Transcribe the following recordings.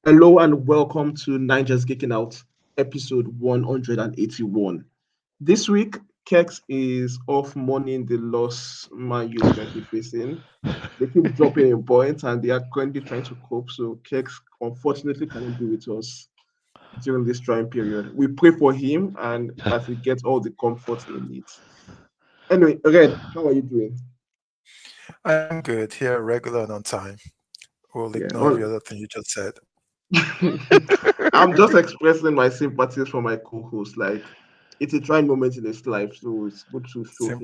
Hello and welcome to Naija's Geeking Out, episode 181. This week, Kex is off mourning the loss Man U is currently facing. They keep dropping in points and they are currently trying to cope. So Kex unfortunately cannot be with us during this trying period. We pray for him and that he gets all the comfort he needs. Anyway, Red, how are you doing? I am good here, regular and on time. We'll Yeah, ignore every other thing you just said. I'm just expressing my sympathies for my co-host. Like, it's a trying moment in his life, so it's good to show him.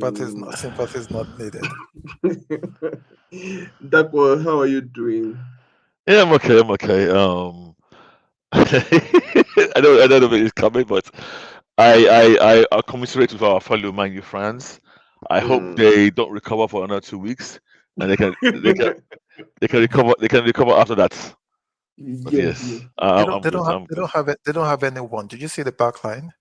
Sympathy is not needed. Dapo, how are you doing? Yeah, I'm okay. I'm okay. I don't know if it's coming, but I commiserate with our fellow Man U fans. I hope Mm. they don't recover for another 2 weeks, and they can recover after that. But Yeah, yeah. yes, They don't. I'm They good. don't have. I'm They good. don't have it. They don't have anyone. Did you see the back line?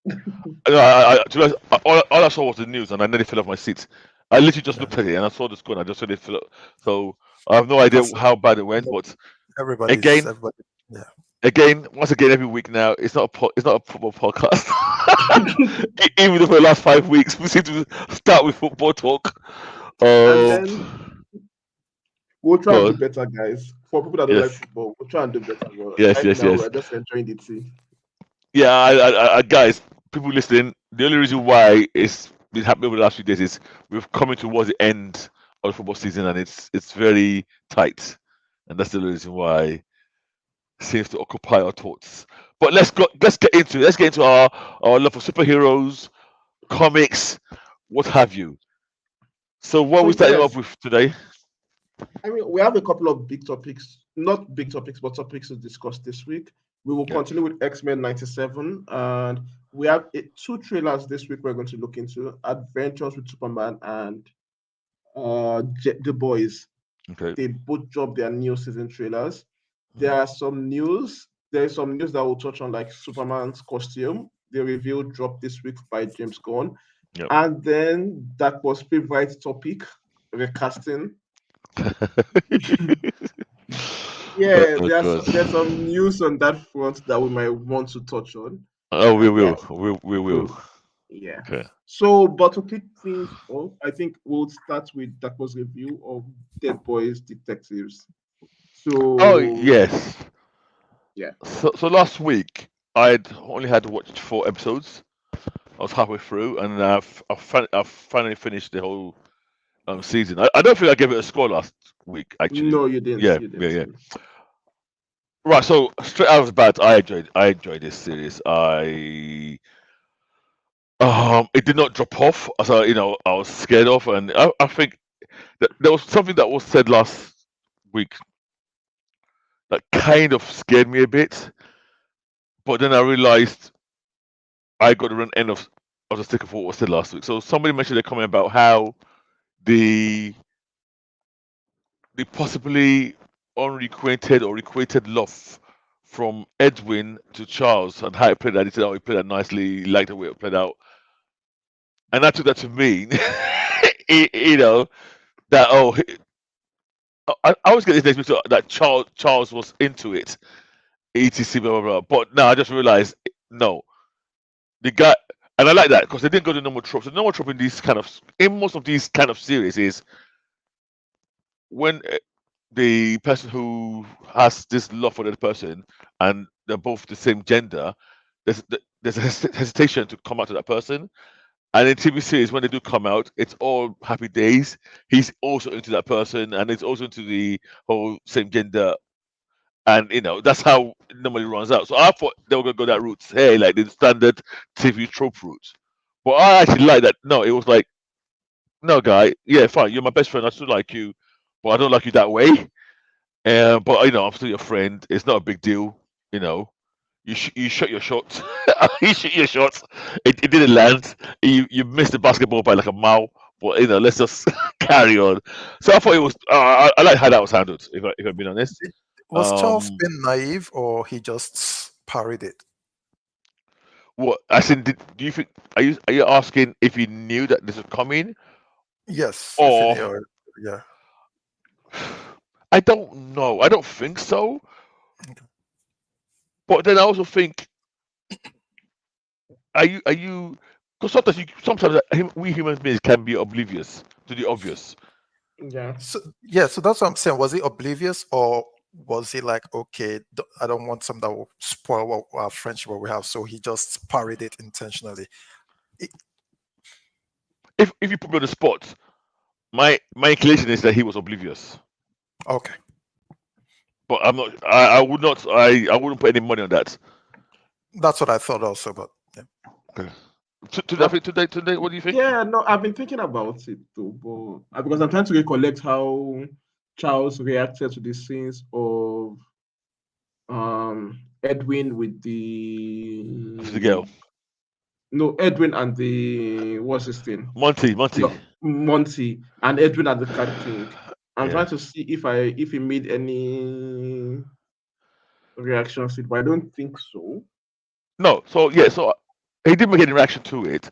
No, to be honest, all I saw was the news, and I nearly fell off my seat. I literally just Yeah. looked at it and I saw the score, and I just saw it fell. So I have no idea That's how bad it went, but everybody's. again, Everybody. Yeah. once again, every week now, it's not a football podcast. Even though for the last 5 weeks, we seem to start with football talk. And Um, then we'll try and go do on. better, guys. For people that don't like Yes, football, we'll try and do better. But yes, right yes, now, yes. we're just enjoying the tea. Yeah, guys, people listening. The only reason why it's been happening over the last few days is we've coming towards the end of the football season, and it's very tight, and that's the reason why it seems to occupy our thoughts. But let's get into it. Let's get into our love for superheroes, comics, what have you. So what So, are we starting off yes, with today? I mean, we have a couple of big topics, not big topics, but topics to discuss this week. We will Yeah. continue with Xmen 97, and we have two trailers this week we're going to look into Adventures with Superman and The Boys. Okay. They both dropped their new season trailers. There Mm. are some news. There is some news that will touch on like Superman's costume. The review dropped this week by James Gunn. Yep. And then that was favorite topic, recasting. Yeah, Oh God. there's some news on that front that we might want to touch on. Oh, we And yeah, will. We will. so yeah. Okay. So, but to kick things off, I think we'll start with Dako's review of Dead Boys Detectives. Oh So yes. yeah, So last week I'd only had watched 4 episodes. I was halfway through, and I've finally finished the whole season. I don't think I gave it a score last week, actually. no, you didn't. Yeah, You yeah, didn't. yeah. Right. So straight out of the bat, I enjoyed this series. It did not drop off as I was scared of, and I think that there was something that was said last week that kind of scared me a bit, but then I realized I got the wrong end of the stick of what was said last week. So somebody mentioned a comment about how the the possibly unrequited or requited love from Edwin to Charles and how he played that. He said, "Oh, he played that nicely. He liked the way it played out," and I took that to mean, you know, that I always get this next that Charles was into it, etc. Blah blah blah. But now I just realized no, the guy, and I like that because they didn't go to normal tropes. The normal trope in most of these kind of series is when the person who has this love for the person and they're both the same gender, there's a hesitation to come out to that person. And in TV series, when they do come out, it's all happy days. He's also into that person, and it's also into the whole same gender, and that's how it normally runs out. So I thought they were gonna go that route, hey, like the standard TV trope route. But I actually like that. No, it was like, no, guy, yeah, fine, you're my best friend. I still like you, but I don't like you that way. But I'm still your friend. It's not a big deal. You know, you shot your shot. You shoot your shot. It didn't land. You missed the basketball by like a mile. But let's just carry on. So I thought it was. I like how that was handled. If I'm being honest. Was Charles Um, being naive or he just parried it? what I said. Do you think? Are you asking if he knew that this was coming, Yes, if he or knew. Yeah. I don't know. I don't think so. Okay. But then I also think, are you? Because sometimes we human beings can be oblivious to the obvious. Yeah. So yeah, so that's what I'm saying. Was he oblivious, or was he like, okay, I don't want something that will spoil our friendship what we have, so he just parried it intentionally? It- If you put me on the spot, my inclination is that he was oblivious. okay, But I'm not. I would not. I wouldn't put any money on that. that's what I thought also. But yeah. Okay. Today, I Well, think today. What do you think? yeah, no, I've been thinking about it though, but because I'm trying to recollect how Charles reacted to the scenes of Edwin with The girl, Edwin and the what's his thing? Monty. No, Monty and Edwin and the Cat King. I'm Yeah. trying to see if he made any reactions to it, but I don't think so. No. So yeah. So he didn't make any reaction to it.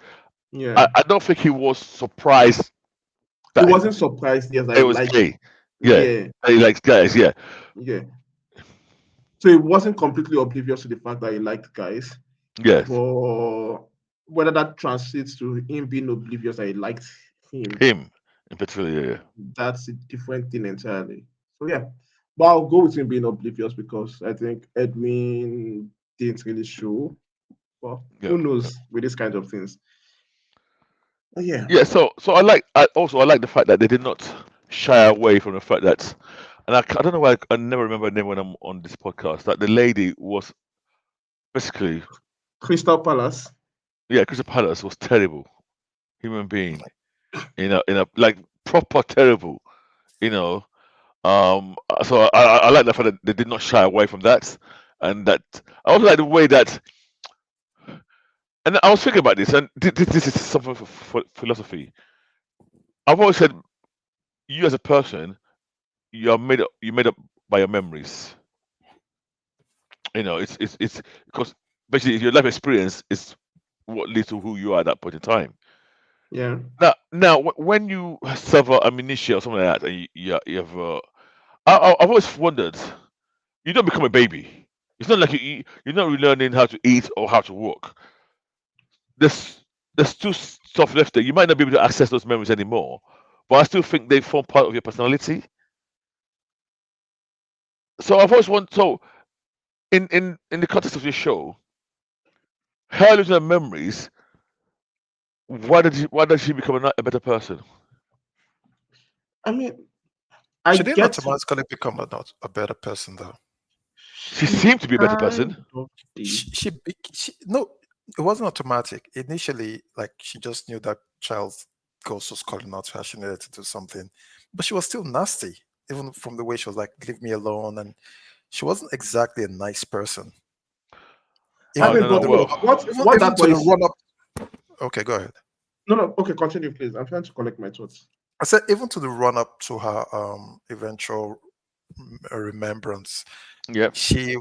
Yeah. I don't think he was surprised He that wasn't surprised, yes, I it was like gay. Yeah. yeah, That he likes guys. Yeah. yeah. So he wasn't completely oblivious to the fact that he liked guys, Yes. but whether that translates to him being oblivious that he liked him, Him in particular. Yeah. that's a different thing entirely. So yeah. But I'll go with him being oblivious because I think Edwin didn't really show. Well, Yeah. who Yeah. knows with these kinds of things. But yeah. Yeah. So I like the fact that they did not shy away from the fact that, and I don't know why I never remember her name when I'm on this podcast. That the lady was basically, Crystal Palace. yeah, Crystal Palace was terrible human being. In a like proper terrible. You know. So I like the fact that they did not shy away from that, and that I also like the way that. And I was thinking about this, and this is something for philosophy. I've always said, you as a person, you're made up by your memories. It's because basically your life experience is what leads to who you are at that point in time. Yeah. Now, when you suffer amnesia or something like that, and you have, I've always wondered, you don't become a baby. It's not like you're not relearning how to eat or how to walk. There's there's still stuff left there. You might not be able to access those memories anymore, but I still think they form part of your personality. So I've always wanted. So in the context of this show, her losing her memories. Why did she become a better person? I mean, I She didn't get automatically become a better person, though. She she seemed to be a better kind person. of did. She no, it wasn't automatic. Initially, like she just knew that child's ghost was calling out to her. She needed to do something, but she was still nasty, even from the way she was like, "Leave me alone," and she wasn't exactly a nice person. I Oh Even mean, no no but the wait, well what even that to boy the is run up. Okay, go ahead. no, no, okay, continue, please. I'm trying to collect my thoughts. I said even to the run up to her eventual remembrance, yeah she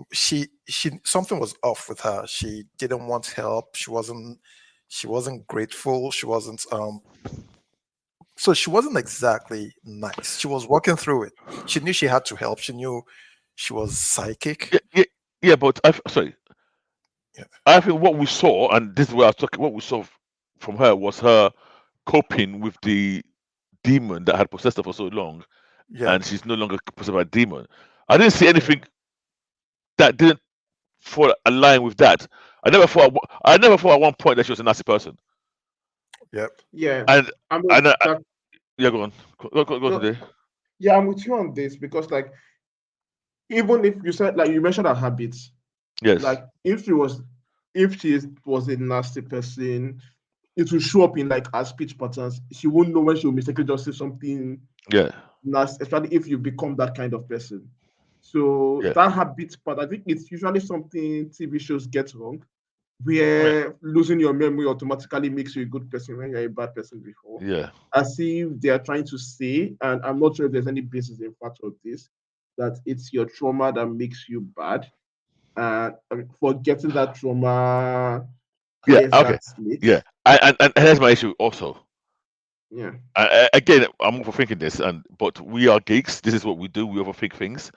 something was off with her. She didn't want help. She wasn't grateful. She wasn't so she wasn't exactly nice. She was working through it. She knew she had to help. She knew she was psychic. yeah yeah, yeah but sorry, Yeah, I think what we saw, and this is where I was talking, what we saw from her was her coping with the demon that had possessed her for so long, yeah, and she's no longer possessed by a demon. I didn't see Yeah. anything that didn't fall align with that. I never thought at one point that she was a nasty person. yeah. Yeah. And I mean and that yeah, go on, go no, today. yeah, I'm with you on this because like even if you said like you mentioned her habits, Yes, like if she was a nasty person, it will show up in like her speech patterns. She won't know when she will mistakenly just say something yeah, nasty, especially if you become that kind of person. So yeah, that habit part, I think it's usually something TV shows get wrong, yeah, where losing your memory automatically makes you a good person when you're a bad person before. yeah. As if they are trying to say, and I'm not sure if there's any basis in fact of this, that it's your trauma that makes you bad. And forgetting that trauma Yeah, clears okay. that slate. Yeah. And here's my issue also. Yeah. Again, I'm overthinking this, but we are geeks. This is what we do. We overthink things.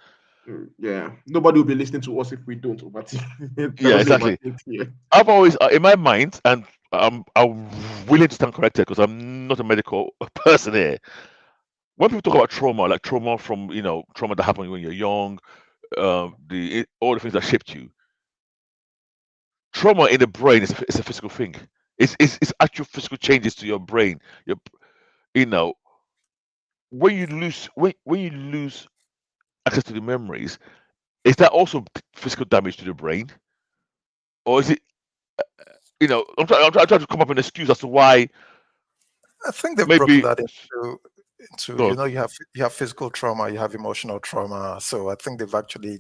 Yeah, nobody will be listening to us if we don't overthink. Yeah, Cannot be exactly. overthink here. I've always, in my mind, and I'm willing to stand corrected because I'm not a medical person here. When people talk about trauma, like trauma from trauma that happened when you're young, all the things that shaped you, trauma in the brain is a physical thing. It's actual physical changes to your brain. Your you know when you lose access to the memories, is that also physical damage to the brain, or is it? I'm trying to come up with an excuse as to why I think they've broken maybe. that into No, you have physical trauma, you have emotional trauma. So I think they've actually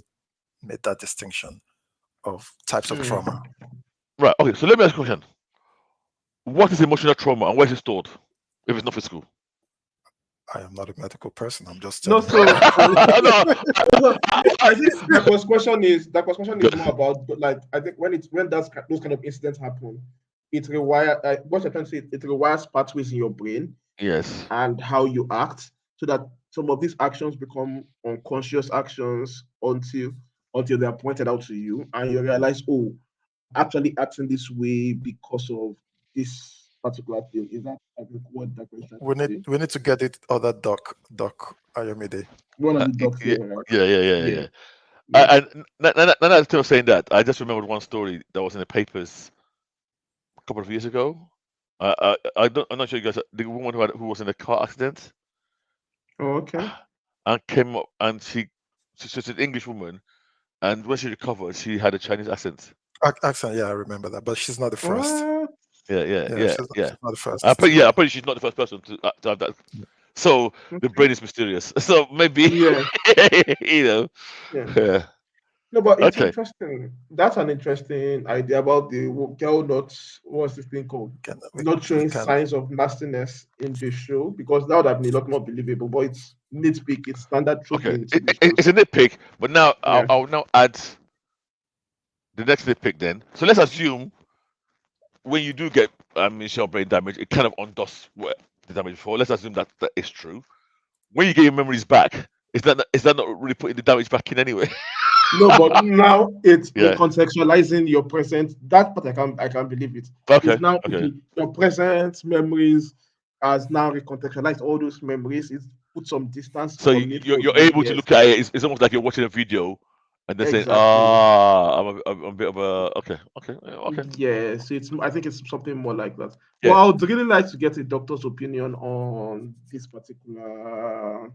made that distinction of types of trauma. Hmm. right. Okay, so let me ask you a question. What is emotional trauma and where is it stored if it's not physical? I am not a medical person. I'm just No, telling you what I know. No, so I think I- that question is more about like I think when those kind of incidents happen, it requires what you're trying to say. It requires pathways in your brain yes. and how you act, so that some of these actions become unconscious actions until they are pointed out to you, and you realize, oh, actually acting this way because of this particular thing. Is that I think what that question is trying We to need say? we need to get it other doc Ayomide. One of Uh, the docs yeah, here, right? yeah, yeah, yeah, Yeah, yeah. yeah. And now that I'm still saying that, I just remembered one story that was in the papers a couple of years ago. I'm not sure you guys. The woman who was in a car accident Oh, okay. and came up, and she's an English woman, and when she recovered, she had a Chinese accent. Accent, yeah, I remember that, but she's not the first. What? Yeah, yeah, Yeah, yeah, she's not, yeah. she's not the I first put yeah, to. I probably she's not the first person to have that. So the Okay. brain is mysterious. So maybe Yeah, you know. yeah. Yeah. No, but it's Okay. interesting. That's an interesting idea about the girl not, what's this thing called? Can, Not we showing can. signs of nastiness in the show, because that would have been a lot more believable. But it's nitpick, it's standard trope Okay. in TV It's shows. a nitpick, but now Yeah. I'll now add the next nitpick then. So let's assume when you do get initial brain damage, it kind of undoes what the damage before. Let's assume that is true. When you get your memories back, is that not really putting the damage back in anyway? No, but now it's Yeah. recontextualizing your present. That part I can believe it. It's Okay. now Okay. your present memories has now recontextualized all those memories. It's put some distance So on it for you're you. able to Yes, look at it. It's almost like you're watching a video and then saying, exactly. I'm a bit of a okay, okay, okay. Yes, I think it's something more like that. But Yeah. I would really like to get a doctor's opinion on this particular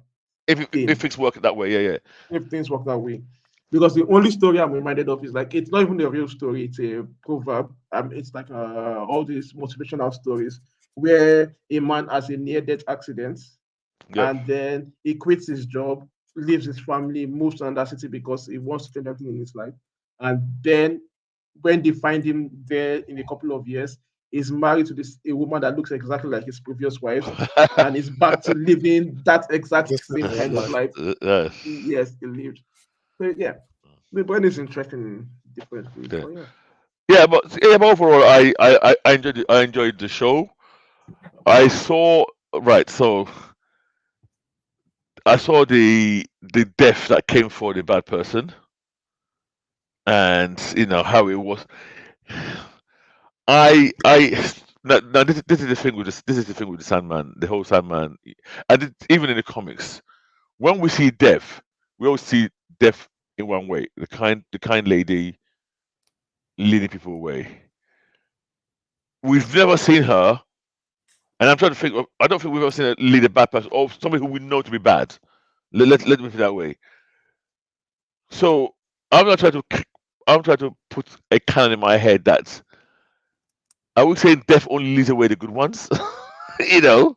If thing, things work that way, yeah, yeah. if things work that way. Because the only story I'm reminded of is like it's not even a real story; it's a proverb. It's like all these motivational stories where a man has a near-death accident Yep. and then he quits his job, leaves his family, moves to another city because he wants to change everything in his life. And then when they find him there in a couple of years, he's married to this a woman that looks exactly like his previous wives, and is back to living that exact Just same living his kind of life. life. Yes. Yes, he lived. So yeah, the brain is interesting in different ways. Yeah. But yeah. But overall, I enjoyed the show. I saw right. So I saw the death that came for the bad person, and how it was. I now this is the thing with this is the thing with the Sandman, the whole Sandman, and even in the comics, when we see death, we always see death in one way: the kind lady leading people away. We've never seen her, and I'm trying to think. I don't think we've ever seen her lead a bad person or somebody who we know to be bad. Let me put it that way. So I'm not trying to. I'm trying to put a canon in my head that I would say death only leads away the good ones, you know,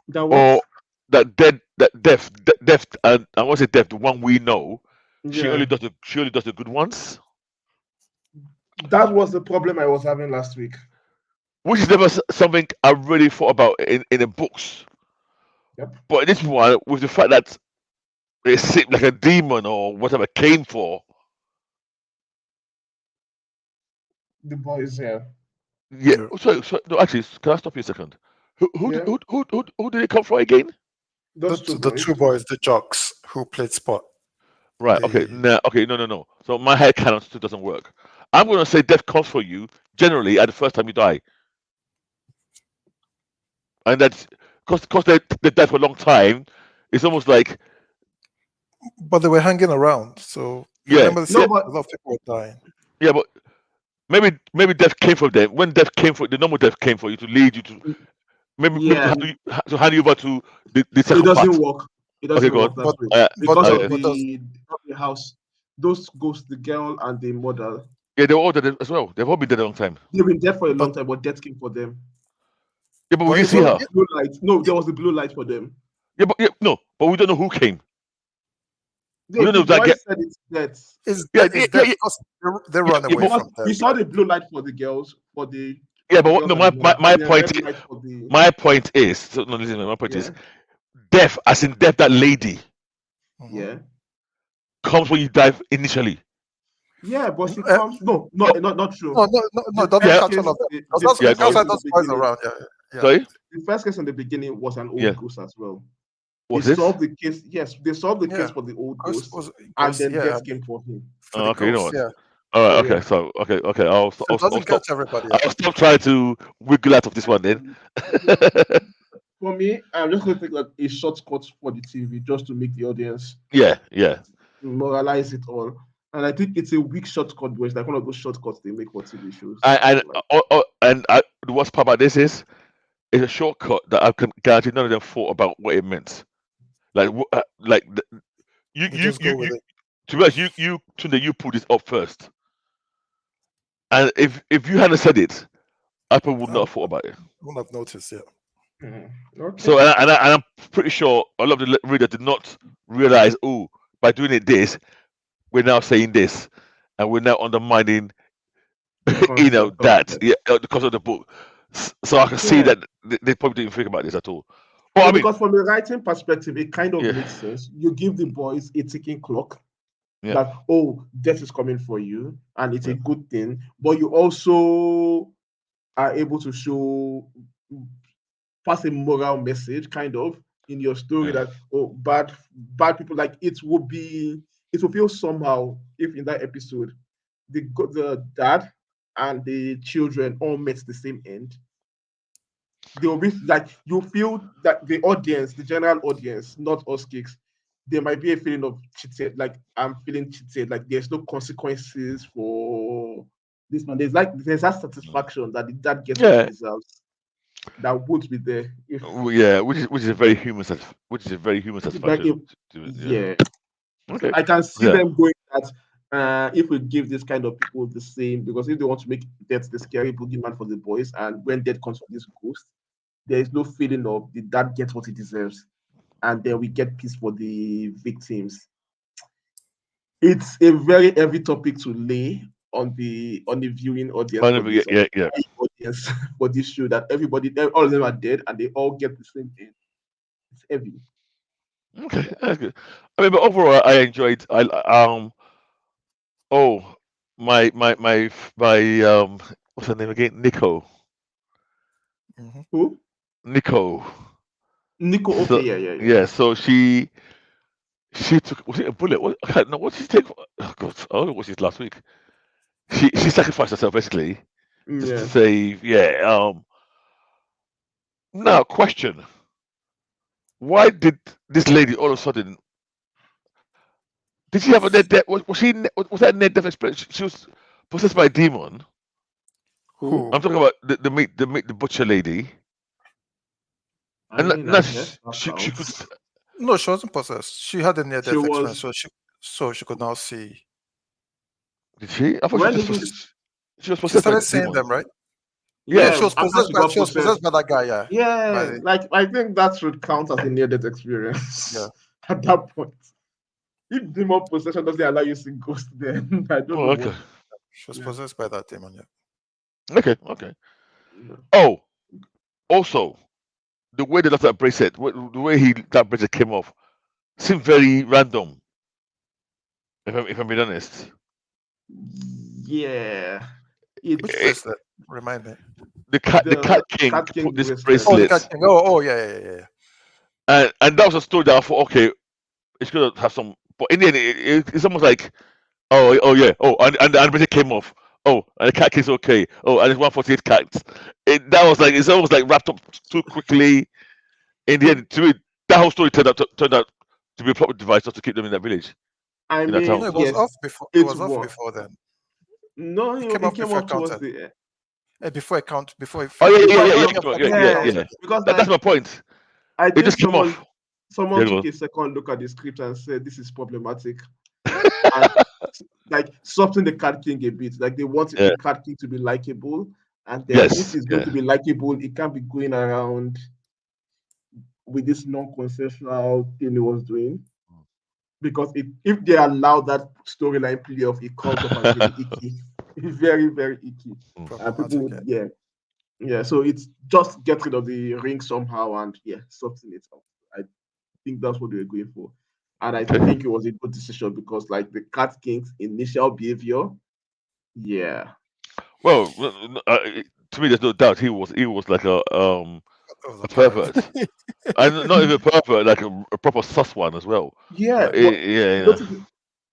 That what? or that death, and I want to say death, the one we know, Yeah. she only does the good ones, That was the problem I was having last week. which is never something I really thought about in the books. Yep. But in this one, with the fact that it seemed like a demon or whatever came for, The boys, yeah. yeah. Yeah. So no, actually, can I stop you a second? Yeah. Who did it come for again? Those two The two boys. boys, the jocks who played sport. Right. Okay. No. So my head canon still doesn't work. I'm going to say death comes for you generally at the first time you die, and that's because they're dead for a long time. It's almost like But they were hanging around. So yeah, remember, No, yeah, but a lot of people were dying. yeah. But maybe death came for them. When death came for the normal death came for you to lead you to maybe yeah, to hand you over to the it doesn't psychopath. work. It Okay, doesn't go work on. that But way but because of Yeah. but does the house. Those ghosts, the girl and the mother, Yeah, they were all dead as well. They've all been dead a long time. they've been dead for a long but time, but death came for them. Yeah, but we but didn't It see was even her. the blue light. No, there was the blue light for them. Yeah, no, but we don't know who came. We No, don't know the if that boy get. said it's death Yeah, it's yeah, death yeah, because they yeah, run yeah, away but because from death, we saw the blue light for the girls, yeah, for the but girls no. and the mother, My and then point red is, light for the my point is. So, no, listen. My point is, yeah, death, as in death, that lady Mhm. yeah. comes when you die initially. Yeah, but she Uh, comes. No, No, not true. no, The it doesn't yeah, first catch all case, of them. the yeah, first go Girls case on. are in the those boys beginning, around. Yeah, yeah. Sorry, the first case in the beginning was an old yeah. ghost as well. They Was it? solved the case. Yes, they solved the Yeah. case for the old Ghost ghost, was and ghost. then Yeah, death came for him. for the Okay, you know ghost. what? Yeah. All So right, yeah. okay. So okay. So it I'll doesn't stop. catch everybody. Yeah. I'll stop trying to wiggle out of this one then. For me, I'm just going to take like a shortcut for the TV just to make the audience Yeah. moralize it all. And I think it's a weak shortcut, but it's like one of those shortcuts they make for TV shows. And Like, the worst part about this is it's a shortcut that I can guarantee none of them thought about what it meant. Like you They you just you go with you it. to be honest, you Tunde, you put this up first. And if you hadn't said it, I probably would I not have thought about it. wouldn't have noticed. Yeah. okay. So and I'm pretty sure a lot of the readers did not realize, oh, by doing it this, we're now saying this, and we're now undermining, The concept of that death. because of the book. So I can see Yeah. that they probably didn't think about this at all. Well, No, I mean, because from a writing perspective, it kind of yeah, makes sense. You give the boys a ticking clock yeah, that, oh, death is coming for you, and it's a yeah, good thing, but you also are able to show pass a moral message kind of in your story yeah, that, oh, bad people, like it will feel somehow if in that episode the dad and the children all met the same end. They will be like, you feel that the audience, the general audience, not us kicks, there might be a feeling of cheated, like I'm feeling cheated, like there's no consequences for this man. There's that satisfaction that the dad gets what he yeah, deserves that would be there if yeah, which is a very human which is a very human like if satisfaction. Yeah, yeah. So okay, I can see yeah, them going that if we give this kind of people the same, because if they want to make death the scary boogeyman for the boys, and when death comes from this ghost, there is no feeling of the dad gets what he deserves, and then we get peace for the victims. It's a very heavy topic to lay on the viewing audience for yeah, this yeah. audience for this show, that everybody, all of them are dead and they all get the same thing. It's heavy. Okay, that's good. I mean, but overall, I enjoyed. Oh, my what's her name again? Hmm. Who? Nico. Nico. Okay, So yeah. yeah, so she took, was it a bullet? What, I can't know what she take. Oh God, I don't know what she's last week. She sacrificed herself basically to Yeah. save. Yeah. Now question: why did this lady all of a sudden? Did she have a near death? Was she? Was that a near death experience? She was possessed by a demon. Who? Who? I'm talking about the butcher lady. I And mean, I now guess that she could. counts. No, she wasn't possessed. She had a She near-death experience, was. so she could now see. Did she? I thought When did she? she was She possessed by started seeing demons. them, right? Yeah, Yeah. Yeah, after she got she was possessed. possessed by that guy. Yeah, by Yeah, the, like I think that should count as a near-death yeah. experience at that point. If demon possession doesn't allow you to see ghosts, then I don't Oh, know okay. what. She was Yeah. possessed by that demon. Yeah. Okay. Yeah. Oh, also the way they left that bracelet, the way that bracelet came off, seemed very random. If I'm being honest, Yeah. Which Eh, It's bracelet? Remind me. the the cat king Cat put King this bracelet. Oh, the cat bracelet, king. Oh, yeah. and that was a story that I thought, okay, it's gonna have some But in the end, it's almost like, oh yeah, and the animator came off. Oh, and the cat kid's okay. Oh, and it's 148 cats. That was like, it's almost like wrapped up too quickly. In the end, to me, that whole story turned out to be a plot device just to keep them in that village, I in that mean, No, town. it was yes, off before. It it's was off what. before then. No, It came it off came before I up towards counted. the before I count, before it Oh finished. before I yeah, count. Okay, Yeah, yeah. okay. because That's like my point. I It think just came off. someone Yeah, go took on. a second look at the script and said this is problematic and like soften the Cat King a bit. Like they want Yeah. the Cat King to be likable, and then if Yes. he's going Yeah. to be likable, it can't be going around with this non-consensual thing he was doing. Because if they allow that storyline play off, it comes off as really icky, very very icky, and people Problematic. would Yeah. yeah. So it's just get rid of the ring somehow and yeah, soften it up. I think that's what they were going for, and I Okay. think it was a good decision because like the Cat King's initial behavior, yeah, Well, to me, there's no doubt he was like It was a a pirate. pervert, and not even a pervert, like a proper sus one as well. yeah. But Yeah, notice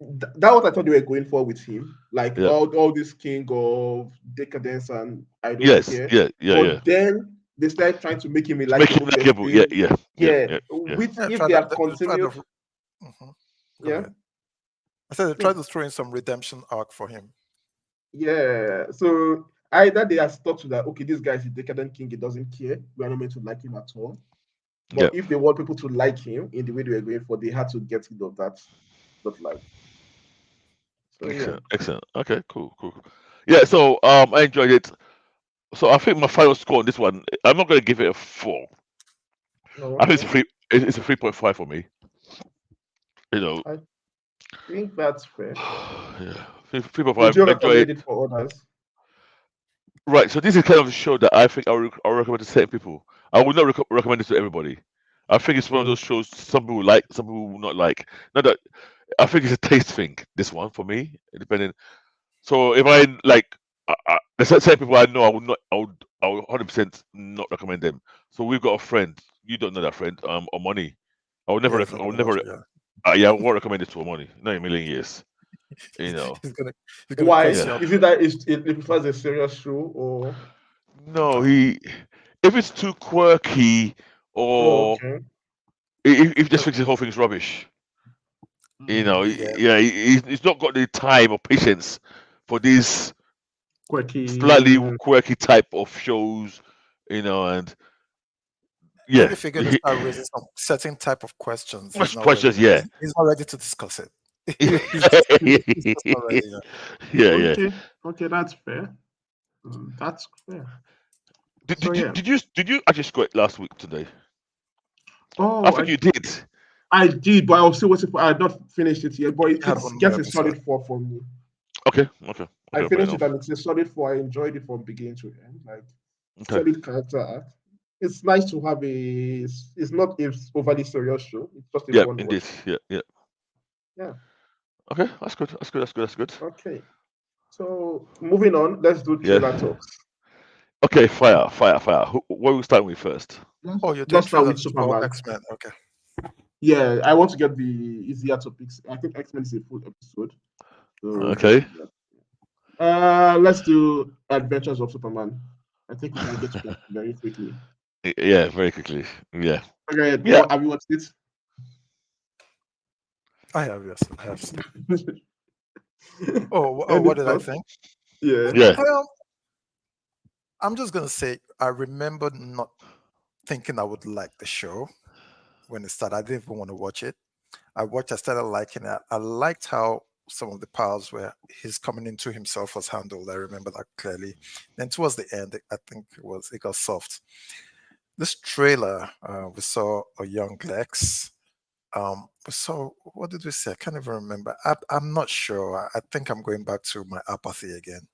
that what I thought they were going for with him, like yeah. all this king of decadence and I don't Yes, care. yeah. But then they started trying to make him a To make him likable likable, yeah, person. Yeah, yeah. which Yeah, if they had they tried continued, to. Mhm. Go yeah, ahead. I said they yeah, tried to throw in some redemption arc for him. yeah. So either they are stuck to that, okay, this guy is a decadent king, he doesn't care. We are not meant to like him at all. Yeah. But if they want people to like him in the way they were going for, they had to get rid of that like. So yeah. Excellent. Okay, cool. Yeah, so I enjoyed it. So I think my final score on this one, I'm not going to give it a 4. Oh, I think it's okay. a 3. It's a 3.5 for me. You know, I think that's fair. yeah, Would 3.5. you Enjoy recommend it. it for others? Right. So this is kind of a show that I think I'll recommend to certain people. I would not recommend it to everybody. I think it's one of Mm, those shows some people like, some people will not like. Not that I think it's a taste thing. This one for me, depending. So if I like, there's certain people I know I would 100% not recommend them. So we've got a friend. You don't know that friend. Omoni. Yes, I would Omar never. yeah. Yeah, I won't recommend it to Omoni. Not in a million years. You He's, know. he's gonna he's gonna why? curse you Yeah. out. Is it that it prefers a serious show or? No, No. if it's too quirky Oh, or okay. if he just No, thinks the whole thing's rubbish, yeah. yeah, he's not got the time or patience for these Quirky. slightly quirky type of shows, and And yeah, if you're gonna start raising some certain type of questions, he's much not ready. questions, yeah. He's not ready to discuss it. He's just not ready. Yeah. Yeah. Okay. Okay, that's fair. That's fair. Did, So did you yeah. did you actually score it last week today? I Oh, think you did. I did, but I was still waiting for. I had not finished it yet, but You had it's one more gets a episode. solid 4 for me. I Fair finished it enough. and it's a solid 4. I enjoyed it from beginning to end. Like Okay. solid character arc. It's nice to have it's not a overly serious show. It's just a Yeah, fun indeed. watch. Yeah. Yeah. Okay, that's good. That's good. Okay. So moving on, let's do Yeah. trailer talks. Okay, fire. What are we starting with first? Oh, you're doing Let's start with trailers for Superman. X-Men. Okay. Yeah, I want to get the easier topics. I think Xmen is a full episode. So Okay. yeah. Let's do Adventures of Superman. I think we can get to that very quickly. Yeah, very quickly. Yeah. Okay, Yeah. have you watched it? I have, yes. I have seen. Oh, Any what did I thoughts? think? Yeah. Yeah. Well, I'm just gonna say I remember not thinking I would like the show when it started. I didn't even want to watch it. I started liking it. I liked how some of the powers where he's coming into himself was handled. I remember that clearly. Then towards the end, I think it got soft. This trailer, we saw a young Lex. We saw, what did we say? I can't even remember. I'm not sure. I think I'm going back to my apathy again.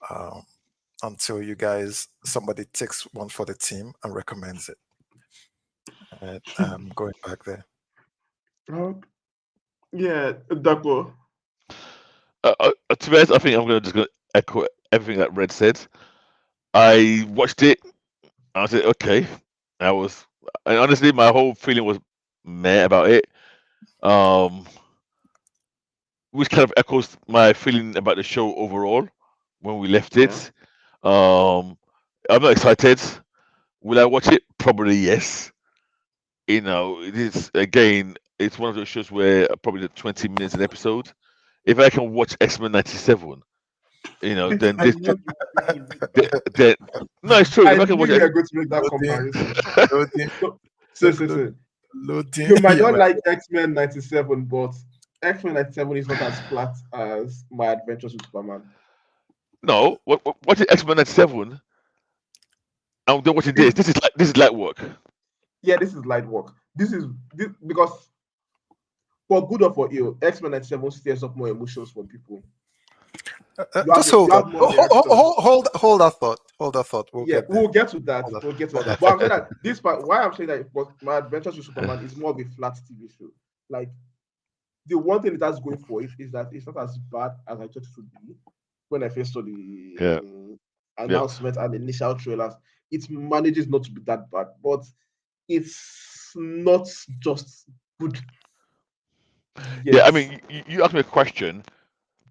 Um, until somebody takes one for the team and recommends it. And I'm going back there. Oh, yeah, Dapo. To be honest, I think I'm gonna echo everything that Red said. I watched it. I said, okay. I was, and honestly, my whole feeling was meh about it. Um, which kind of echoes my feeling about the show overall when we left Yeah. it. Um, I'm not excited. Will I watch it? Probably yes. It is again. It's one of those shows where probably the 20 minutes an episode. If I can watch X-Men '97, then I this, knew you would. then no, it's true. I If I can knew watch, you were going to make that Loading, comparison. loading, So, so. loading. You might Yeah, not man. like X-Men 97, but X-Men 97 is not as flat as My Adventures with Superman. no, watching X-Men '97, I'm then watching this. It's, This is light work. yeah, this is light work. This because for good or for ill, X-Men 97 stirs up more emotions for people. Just You hold on. have more reactions. Hold that thought. Hold that thought. We'll Yeah, get there. we'll get to that. Hold that. We'll get to Hold that. that But thought. I'm saying that this part, why I'm saying that, but My Adventures with Superman is more of a flat TV show. Like the one thing it has going for it is that it's not as bad as I thought it would be when I first saw Yeah, the yeah, announcement and the initial trailers. It manages not to be that bad, but it's not just good yeah. yet. I mean, you asked me a question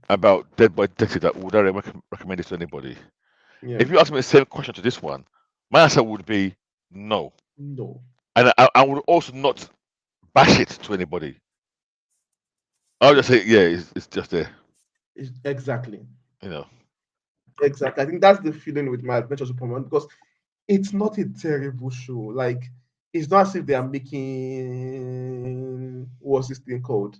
about Dead by Daylight. That would I recommend it to anybody? Yeah, If you ask me the same question to this one, my answer would be no, no, and I would also not bash it to anybody. I would just say, yeah, it's just there. exactly, You know, exactly. I think that's the feeling with My Adventures with Superman because it's not a terrible show. Like it's not as if they are making what's this thing called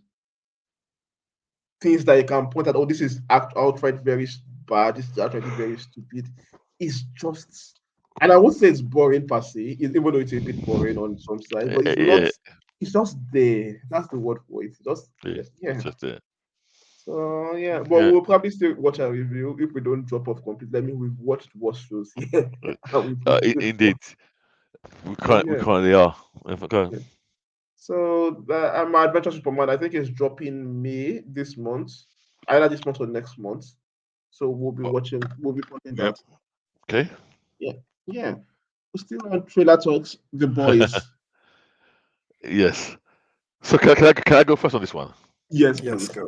things that you can point at. Oh, this is outright very bad. This is outright very stupid. It's just, and I would say it's boring per se, even though it's a bit boring on some side, but it's not. yeah, It's just there. That's the word for it. Just yeah, yeah. it's just there. So yeah, but Yeah, we'll probably still watch a review if we don't drop off completely. I mean, we've watched worse shows here, and we've reviewed indeed, worse. we So can't, we yeah, currently are. If I go, yeah. So my Adventure Superman, I think is dropping May this month, either this month or next month. So we'll be oh, watching. We'll be watching yep, that. okay, Yeah, yeah. We're still on trailer talks. The boys. yes. So can I go first on this one? Yes, Yes, please. go.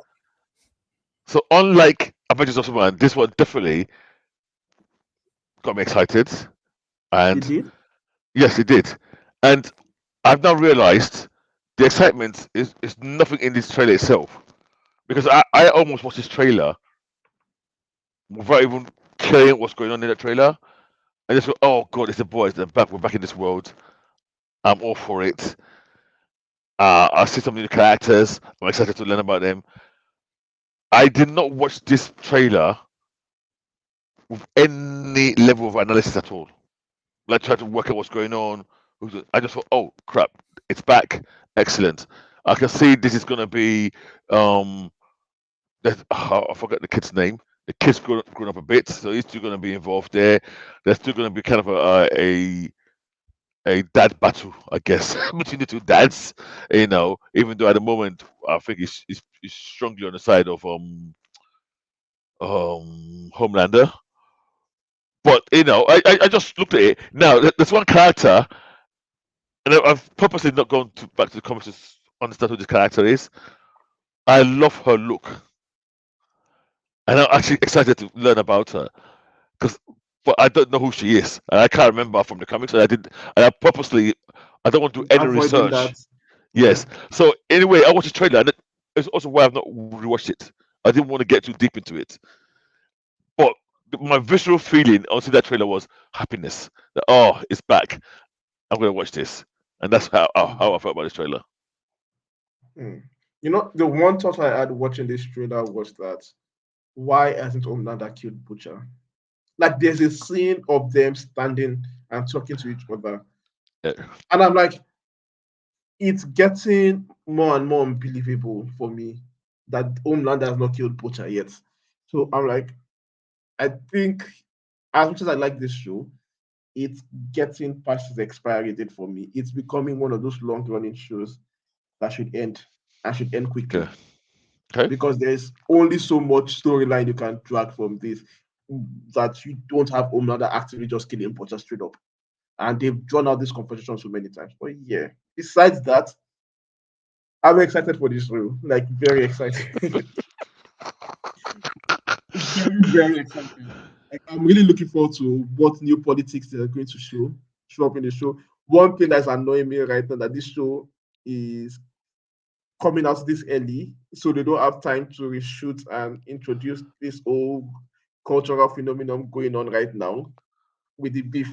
So unlike Avengers of Superman, this one definitely got me excited, It and did. yes, it did. And I've now realised the excitement is nothing in this trailer itself, because I almost watched this trailer without even caring what's going on in that trailer. I just go, oh god, it's the boys. They're back. We're back in this world. I'm all for it. I see some new characters. I'm excited to learn about them. I did not watch this trailer with any level of analysis at all. Like try to work out what's going on. I just thought, oh crap, it's back. Excellent. I can see this is gonna be I forgot the kid's name. The kid's grown up a bit, so he's still gonna be involved there. There's still gonna be kind of a dad battle, I guess, between the two dads. Even though at the moment I think he's strongly on the side of Homelander. But I just looked at it. Now there's one character, and I've purposely not gone back to the comics to understand who this character is. I love her look, and I'm actually excited to learn about her because, but I don't know who she is, and I can't remember from the comics. And I did, and I don't want to do any Avoiding that. research. Yeah. Yes. So anyway, I watched the trailer, and it's also why I've not rewatched it. I didn't want to get too deep into it, but my visceral feeling on seeing that trailer was happiness. That, oh, it's back. I'm gonna watch this, and that's how I felt about this trailer. Hmm. The one thought I had watching this trailer was that why hasn't Homelander killed Butcher? Like there's a scene of them standing and talking to each other, Yeah. and I'm like, it's getting more and more unbelievable for me that Homelander has not killed Butcher yet. So I'm like, I think as much as I like this show, it's getting past its expiry date for me. It's becoming one of those long running shows that should end and should end Okay. quickly Okay. because there's only so much storyline you can drag from this that you don't have Homelander actively just killing Butcher straight up. And they've drawn out this conversation so many times. But yeah, besides that, I'm excited for this role. Like very excited. very, very excited. Like, I'm really looking forward to what new politics they're going to show up in the show. One thing that's annoying me right now that this show is coming out this early, so they don't have time to reshoot and introduce this whole cultural phenomenon going on right now with the beef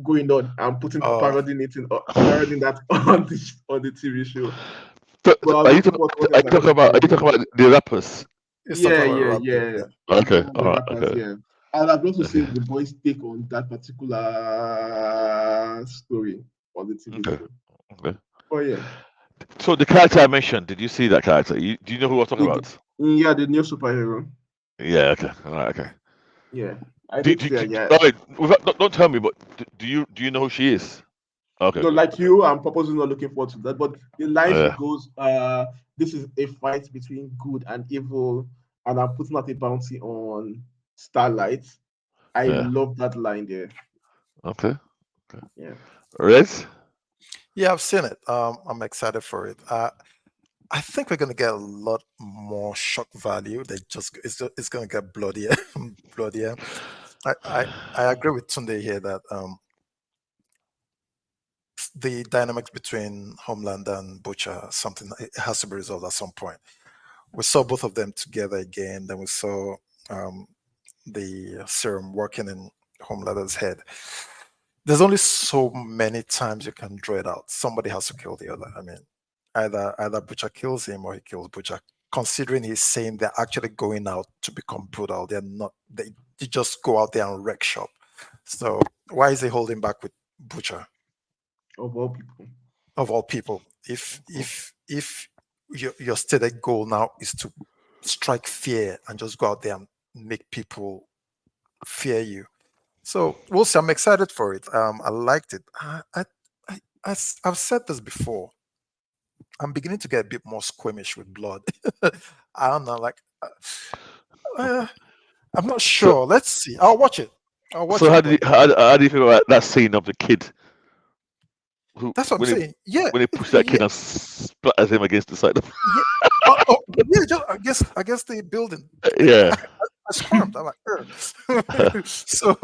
going on and putting Oh, parodying that on the TV show. But I'm Are you looking talking? forward to what Are else you they're going talking to about? Are you parody talking on. about the rappers? he's talking Yeah, about yeah, rappers. yeah. Yeah. Okay, Some of all the right, rappers, okay, yeah. And I'd love to see okay, the boys' take on that particular story on the TV okay, show. okay. Oh yeah, So the character I mentioned, did you see that character? Do you know who I'm talking the, about? the new superhero. Yeah, okay, all right, okay. Yeah, I Do, did do, see her. do, Yeah, all right, don't tell me, but do you know who she is? Okay, no, good. like Okay. you, I'm purposely not looking forward to that. But the line she Yeah, goes, this is a fight between good and evil, and I'm putting out a bounty on Starlight. I yeah. love that line there. Okay. Okay. Yeah. Reds? Yeah, I've seen it. I'm excited for it. I think we're gonna get a lot more shock value. It's gonna get bloodier, bloodier. I, I I agree with Tunde here that the dynamics between Homeland and Butcher something it has to be resolved at some point. We saw both of them together again. Then we saw um, the serum working in Homelander's head. There's only so many times you can draw it out. Somebody has to kill the other. I mean, either Butcher kills him or he kills Butcher. Considering he's saying they're actually going out to become brutal, they're not. They just go out there and wreck shop. So why is he holding back with Butcher Of all people. of all people? If your stated goal now is to strike fear and just go out there and make people fear you. So we'll see. I'm excited for it. I liked it. I've said this before. I'm beginning to get a bit more squeamish with blood. I don't know, like uh, I'm not So sure. Let's see. I'll watch it. I'll watch so it. how did But you how do you feel about that scene of the kid who that's what I'm saying. Yeah, when he pushed that yeah, kid and splatters him against the side of yeah. Oh, yeah. Just, I guess the building. yeah. I squirmed. I'm like, so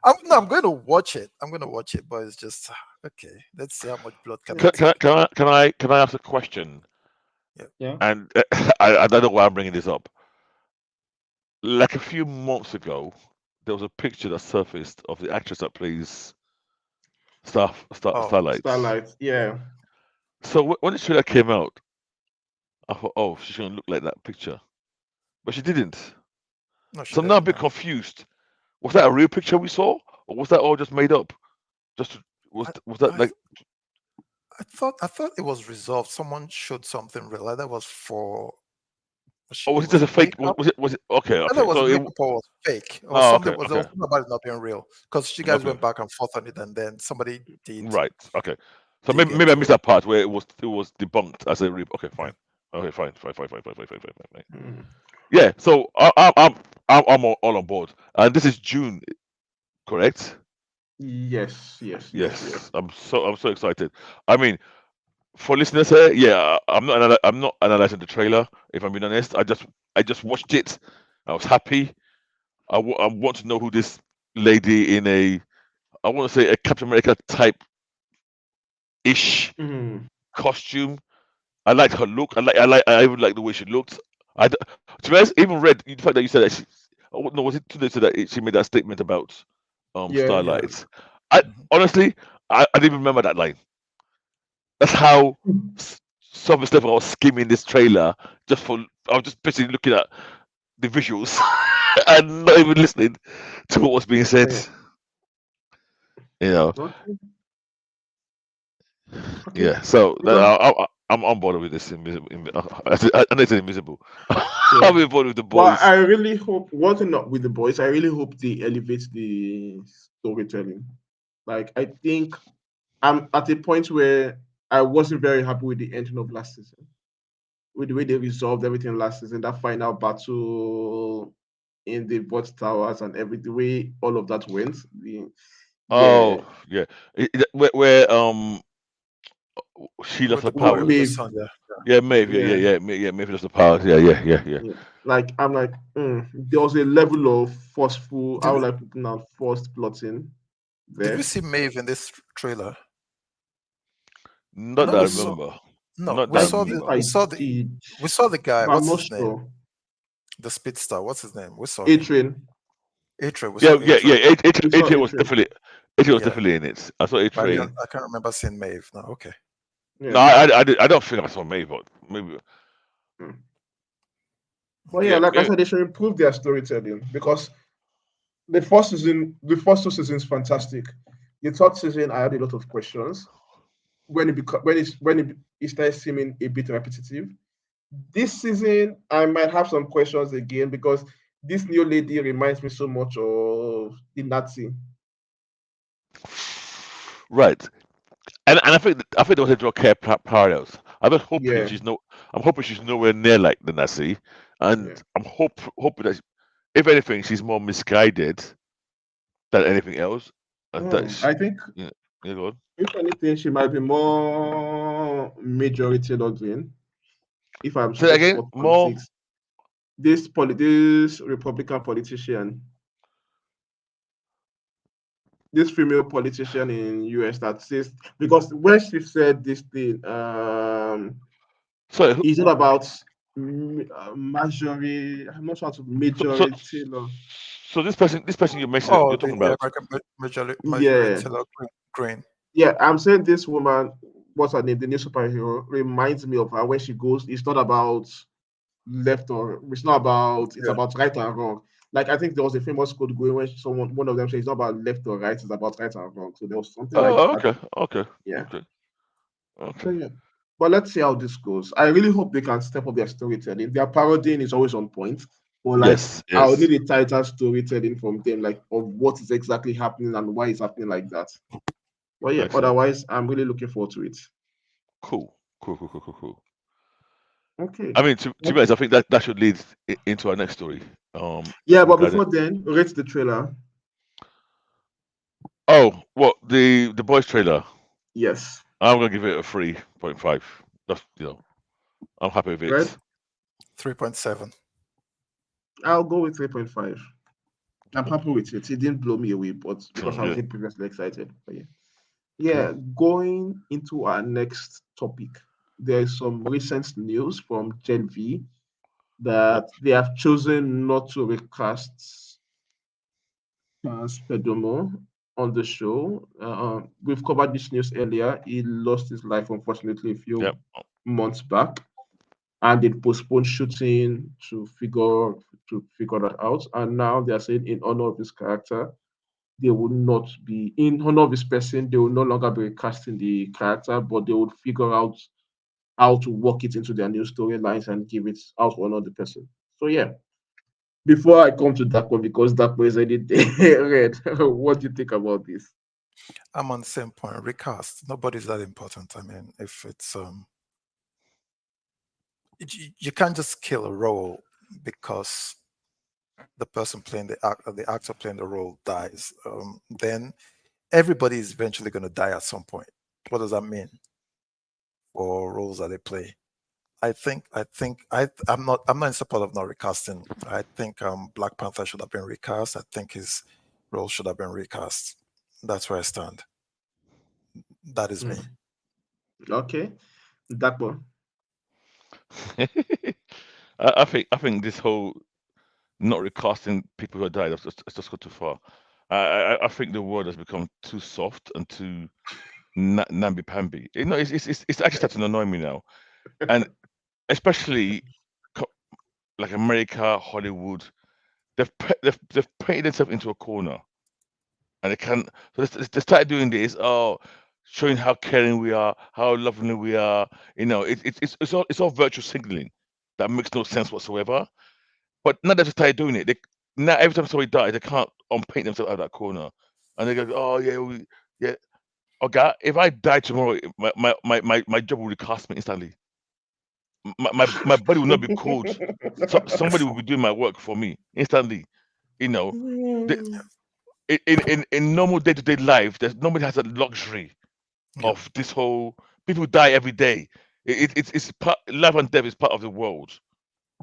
I'm going to watch it. I'm going to watch it, but it's just okay. Let's see how much blood can I Yeah. Can take. I ask a question? Yeah. Yeah. And I don't know why I'm bringing this up. Like a few months ago, there was a picture that surfaced of the actress that plays Oh, Starlight. Starlight. Yeah. So when the trailer came out, I thought, oh, she's gonna look like that picture, but she didn't. no, she So I'm now a didn't. bit No. confused. Was that a real picture we saw, or was that all just made up? Just to, I, was that I like, I thought it was resolved. Someone showed something real. Like that was for or was it was just it a fake? makeup? Was it okay? Either it Okay, was so makeup or was fake or oh, something. okay, There was okay, something about it not being real because you guys okay, went back and forth on it, and then somebody did right, okay. So dig maybe I into missed it. that part where it was debunked as a real. Okay, fine. Yeah. Okay, fine. Mm. Yeah, so I'm all on board, and this is June, correct? Yes. Yes, I'm so excited. I mean, for listeners here, yeah, I'm not analyzing the trailer. If I'm being honest, I just watched it. I was happy. I want to know who this lady in I want to say a Captain America type ish Mm. costume. I liked her look. I even like the way she looked. To be honest, even read the fact that you said that oh, no, was it today said that she made that statement about Yeah. Yeah. Starlight. I Mhm. honestly, I didn't even remember that line. That's how surface level I was skimming this trailer I was just basically looking at the visuals and not even listening to what was being said. Yeah. You know, Okay. Okay. yeah. So Because I'm on board with this invisible. I know it's invisible. yeah. I'm on board with the But boys. I really hope one thing not with the boys, I really hope they elevate the storytelling. Like I think I'm at a point where I wasn't very happy with the ending of last season. With the way they resolved everything last season, that final battle in the watch towers and the way all of that went. Yeah, Oh yeah, where she lost with her the Oh, boy, with powers. the Maeve. son. Yeah. Yeah, Maeve. Yeah, yeah, Yeah, yeah, yeah. Maeve lost her powers. Yeah, yeah, yeah, yeah. yeah. Like I'm like, there was a level of forceful, Did how we, would I put it now, forced plotting did we there. see Maeve in this trailer? Not No, that I we saw. Mm, remember. No, Not we that I I saw think the. remember. We I saw the. did, We saw the guy. but I'm What's not his name? sure. The speedster. What's his name? We saw A him. train. A-Train. We saw Yeah, yeah, yeah. A-Train. We saw AJ A was train. definitely AJ was Yeah, definitely in it. I saw A but Train. I can't remember seeing Maeve. No, okay. No, Yeah. I don't think I saw Maeve, but maybe. Mm. But yeah, Yeah, like I said, they should improve their storytelling because the first two seasons, fantastic. The third season, I had a lot of questions when it started seeming a bit repetitive. This season, I might have some questions again because this new lady reminds me so much of the Nazi. right. And I think there was a draw care parallels. I'm just hoping Yeah, she's no. I'm hoping she's nowhere near like the Nazi, yeah. and I'm hoping that if anything, she's more misguided than anything else, and that she, I think yeah, you know. if anything, she might be more majority logged. If I'm Say that supposed to again. talk More. politics, this Republican politician, this female politician in US that says because when she said this thing, So it's not about majority. I'm not sure how to so so majority law. so this person you mentioned Oh, you're the talking about. American Marjorie Yeah, Taylor Greene. yeah. I'm saying this woman, what's her name, the new superhero, reminds me of her when she goes. It's not about left or it's not about it's Yeah, about right and wrong. Like I think there was a famous quote going when someone one of them says it's not about left or right, it's about right and wrong. So there was something like Oh, that. okay, okay, Yeah. okay, So okay. yeah. But let's see how this goes. I really hope they can step up their storytelling. Their parodying is always on point. But like Yes, I'll yes. need a tighter storytelling from them, like of what is exactly happening and why it's happening like that. But yeah, Excellent. otherwise I'm really looking forward to it. Cool. Cool. Cool. Cool. Cool. Cool. Okay. I mean, to be honest, I think that should lead into our next story. Yeah, but Regarding before then, rate the trailer. what the boys trailer. Yes. I'm gonna give it a 3.5. That's I'm happy with Right? it. 3.7. I'll go with 3.5. I'm Cool. happy with it. It didn't blow me away, but because So, I yeah. wasn't previously excited. But yeah. Cool. Yeah, going into our next topic, there is some recent news from Gen V Yep. that they have chosen not to recast Chance Perdomo on the show. We've covered this news earlier. He lost his life, unfortunately, a few Yep. months back, and they postponed shooting to figure that out. And now they are saying, in honor of his character, they would not be in honor of this person, they will no longer be recasting the character, but they would figure out how to work it into their new storylines and give it out to another person. So yeah. Before I come to Dapo, because Dapo is already red, what do you think about this? I'm on the same point. Recast. Nobody's that important. I mean, if it's you can't just kill a role because the person playing the actor playing the role dies. Then everybody is eventually going to die at some point. What does that mean for roles that they play? I'm not in support of not recasting. I think Black Panther should have been recast. I think his role should have been recast. That's where I stand. That is me. Hmm. Okay, Dapo. I think this whole not recasting people who have died that's just got too far. I think the word has become too soft and too namby pamby. It's actually starting to annoy me now, and especially co- like America, Hollywood. They've painted themselves into a corner, and they can't. So they started doing this. Oh, showing how caring we are, how loving we are. It's all virtual signaling that makes no sense whatsoever. But now they've started doing it. Now every time somebody dies, they can't unpaint themselves out of that corner, and they go, "Oh yeah, yeah." Okay, if I die tomorrow, my job will recast me instantly. My body will not be cold. So somebody will be doing my work for me instantly. You know, the, in normal day to day life, there's nobody has a luxury Yeah. of this whole People die every day. It's part, life and death is part of the world.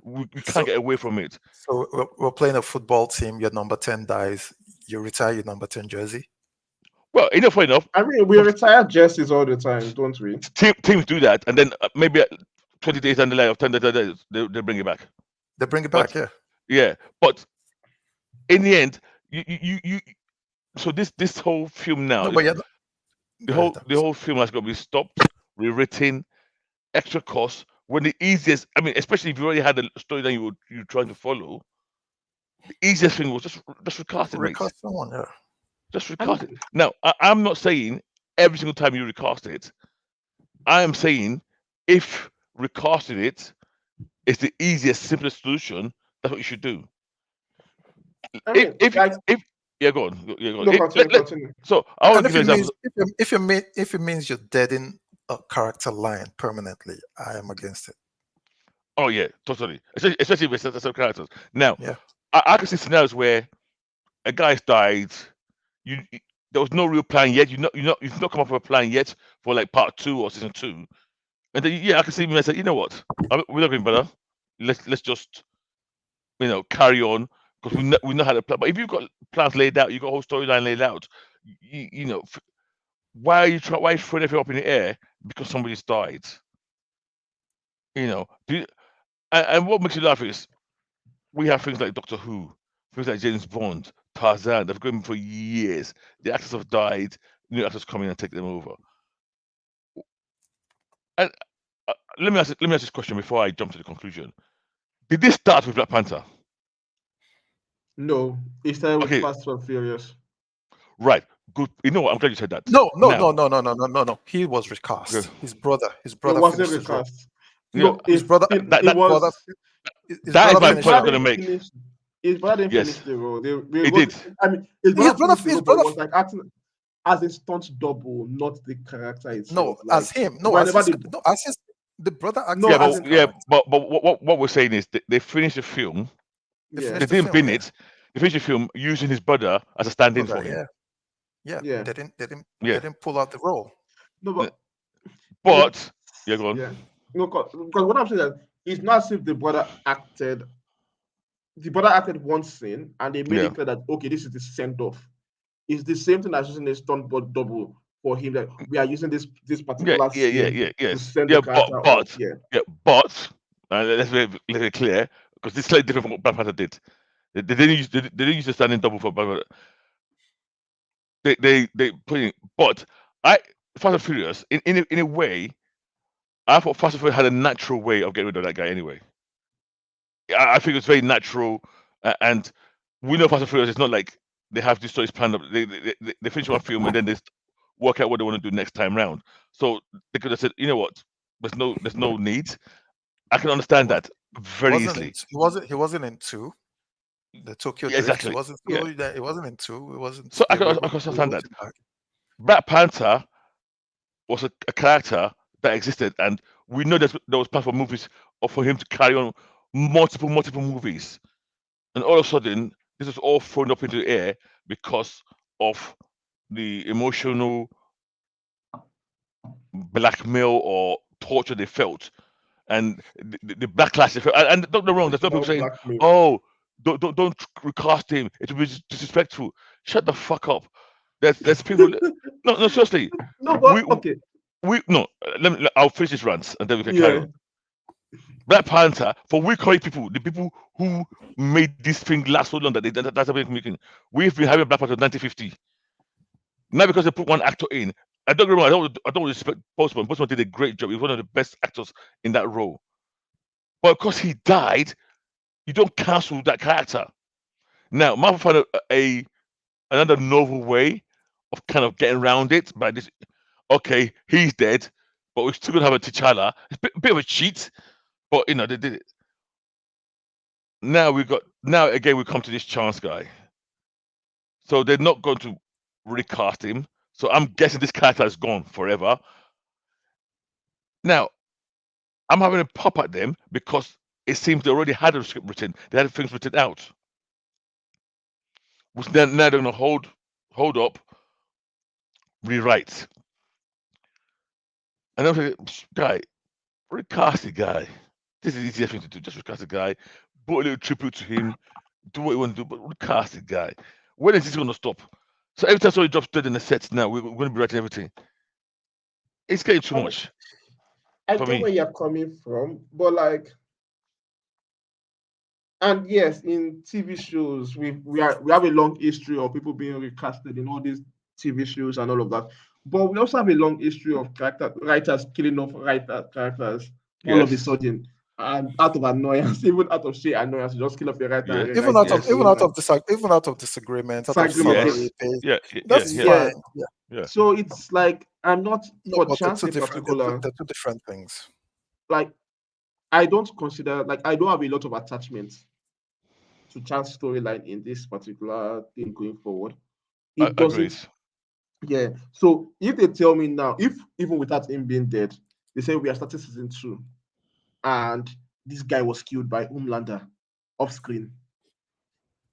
We can't So get away from it. so we're playing a football team. Your number 10 dies. You retire your number 10 jersey. Well, enough for enough. I mean, we retire jerseys all the time, don't we? Teams do that, and then maybe 20 days down the line, or 10 days, they bring it back. They bring it back. But Yeah. yeah, but in the end, you so this whole film now, No, but yeah. the Go ahead. whole film has got to be stopped, rewritten, extra costs. When the easiest, I mean, especially if you already had a storyline you're trying to follow, the easiest thing was just recast it, mate. Recast someone. Yeah. Just recast And it. Now, I'm not saying every single time you recast it. I am saying if recasting it is the easiest, simplest solution, that's what you should do. I mean, like, If yeah, go on, yeah, go on. no, continue, continue. So I will And give if you it an means example. if it means you're deading a character line permanently, I am against it. Oh yeah, totally. Especially with certain characters. Now, Yeah. I can see scenarios where a guy's died. There was no real plan yet. You've not come up with a plan yet for like part 2 or season 2. And then yeah, I can see me and say, you know what, we're not going better. Let's just carry on because we know how to plan. But if you've got plans laid out, you've got a whole storyline laid out. Why are you why are you throwing everything up in the air because somebody's died? You know, and what makes you laugh is we have things like Doctor Who, things like James Bond, Tarzan. They've gone for years. The actors have died. New actors come in and take them over. And let me ask this question before I jump to the conclusion. Did this start with Black Panther? No, it started with Okay, Fast and Furious. right. Good. You know what? I'm glad you said that. No, no, Now, no, no, no, no, no, no, no. He was okay, recast. His It brother wasn't finished his role. recast. yeah, No, His brother, it that brother, was his that is brother my his finished point I the was brother role. gonna didn't make. finish. His brother didn't finish Yes, the role. They it wrote. did. I mean, his brother finished the His role, but it brother, was like acting as a stunt double, not the character no, itself. Like as him, no, as whenever his, they no, as his, the brother no, acted Yeah, as as but his in yeah, character. but what we're saying is they finished the film. They yeah, They finished the didn't film, bin yeah. it. They finished the film using his brother as a stand-in Brother, for him. yeah, yeah. yeah. They Yeah, didn't pull out the role. No, Uh, but with but yeah, go on. yeah, no, because what I'm saying is it's not as if the brother acted. The brother acted one scene and they made Yeah, it clear that okay, this is the send off. It's the same thing as using a stunt but double for him. That we are using this yeah, particular yeah, yeah, scene yeah, to yes, send the yeah, character off. Yeah, but let's be clear because this is slightly different from what Black Panther did. They didn't use they didn't use the standing double for Black Panther. They put in, but I Fast and Furious in a way I thought Fast and Furious had a natural way of getting rid of that guy anyway. I think it's very natural, and we know Fast and Furious. It's not like they have these stories planned up. They finish one film and then they work out what they want to do next time round. So they could have said, you know what, there's no need. I can He understand was that very easily. he wasn't in two. The Tokyo Yeah, Drift. exactly. Yeah. It wasn't in two. It wasn't. So They I can they understand wrote that. it back. Black Panther was a character that existed, and we know that there was plans for movies or for him to carry on multiple movies. And all of a sudden, this was all thrown up into the air because of the emotional blackmail or torture they felt and the backlash they felt. And don't get me wrong, there's no people emotional saying, blackmail. "Oh, don't recast him. It will be disrespectful." Shut the fuck up. There's people. No, seriously. No, We but okay, we no. I'll finish this rant and then we can carry yeah. on. Black Panther, for we correct people, the people who made this thing last so long that that's what making. We've been having Black Panther 1950. Not because they put one actor in. I don't remember. I don't respect Postman. Postman did a great job. He was one of the best actors in that role. But because he died, you don't cancel that character. Now, Marvel found another novel way of kind of getting around it by this. Okay, he's dead, but we're still gonna have a T'Challa. It's a bit of a cheat, but they did it. Now again we come to this Chance guy. So they're not going to recast him. So I'm guessing this character is gone forever. Now I'm having a pop at them because it seems they already had a script written. They had things written out, which then now they're going to hold up, rewrite, And I'm saying, guy, recast the guy. This is the easiest thing to do. Just recast the guy, put a little tribute to him, do what you want to do, but recast the guy. When is this going to stop? So every time somebody drops dead in the sets now, we're going to be writing everything. It's getting too I mean, much I for get me. where you're coming from, but like, and yes, in TV shows, we have a long history of people being recasted in all these TV shows and all of that. But we also have a long history of writers killing off characters all of a Yes, sudden, and out of annoyance, even out of sheer annoyance, you just kill off a writer and yes, Even rewrite out the of yes, even out storyline. of even out of disagreement, out of Disagreement, salary, yes, yes, pay, yeah, that's yeah, yeah. fine. Yeah. yeah. So it's like I'm not No, for but they're Chance two in different. particular. They're two different things. Like I don't consider like I don't have a lot of attachment to Chance storyline in this particular thing going forward. I It agreed. doesn't. Yeah. So if they tell me now, if even without him being dead, they say we are starting season 2, and this guy was killed by Homelander off screen,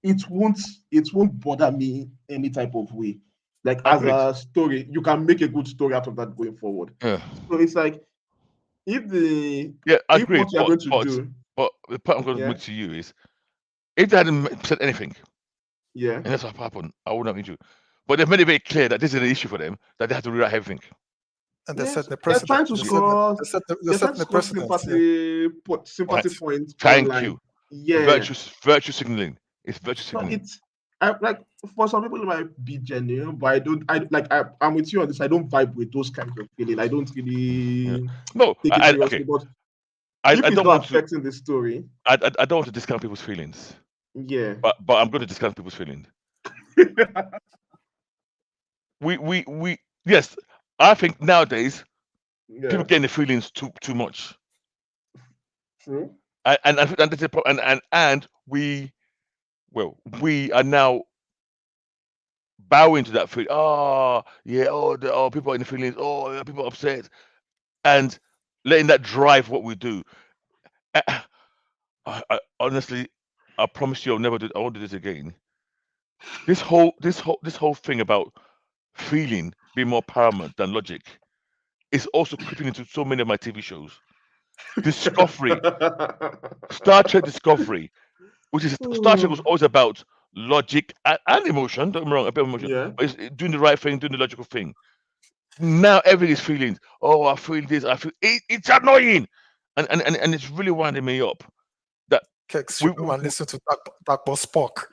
it won't it won't bother me any type of way. Like as Agreed. a story, you can make a good story out of that going forward. Yeah, So it's like if the yeah, if agreed. what you are going to do, But the point I'm going to yeah, make to you is, if they hadn't said anything, yeah, and that's what happened, I wouldn't have you. But they've made it very clear that this is an issue for them, that they have to rewrite everything. And they yes, set the they're precedent. trying to score They're they're trying setting to the score precedence. Yeah. sympathy Right. points Thank online. you. Yeah. Virtue signaling. It's virtue So signaling. it's I like for some people it might be genuine, but I don't I like I'm with you on this. I don't vibe with those kinds of feeling. I don't Yeah. really No, take it seriously. okay. But if I it's don't not want to. affecting the story, I don't want to discount people's feelings, yeah. but I'm going to discount people's feelings. We yes. I think nowadays people Yeah, getting the feelings too much, true. and that's the and we are now bowing to that feeling. Oh yeah. Oh, people are in the feelings. Oh yeah, people are upset, and letting that drive what we do. I, I honestly, I promise you, I won't do this again. This whole thing about feeling being more paramount than logic is also creeping into so many of my TV shows. Discovery, Star Trek Discovery, which is Star Trek was Hmm. always about logic and emotion. Don't get me wrong, a bit of emotion, Yeah. but it's doing the right thing, doing the logical thing. Now everything is feelings. Oh, I feel this. I feel it's annoying, and it's really winding me up. That Kex, you we, go we, and we listen to Dapo Spock.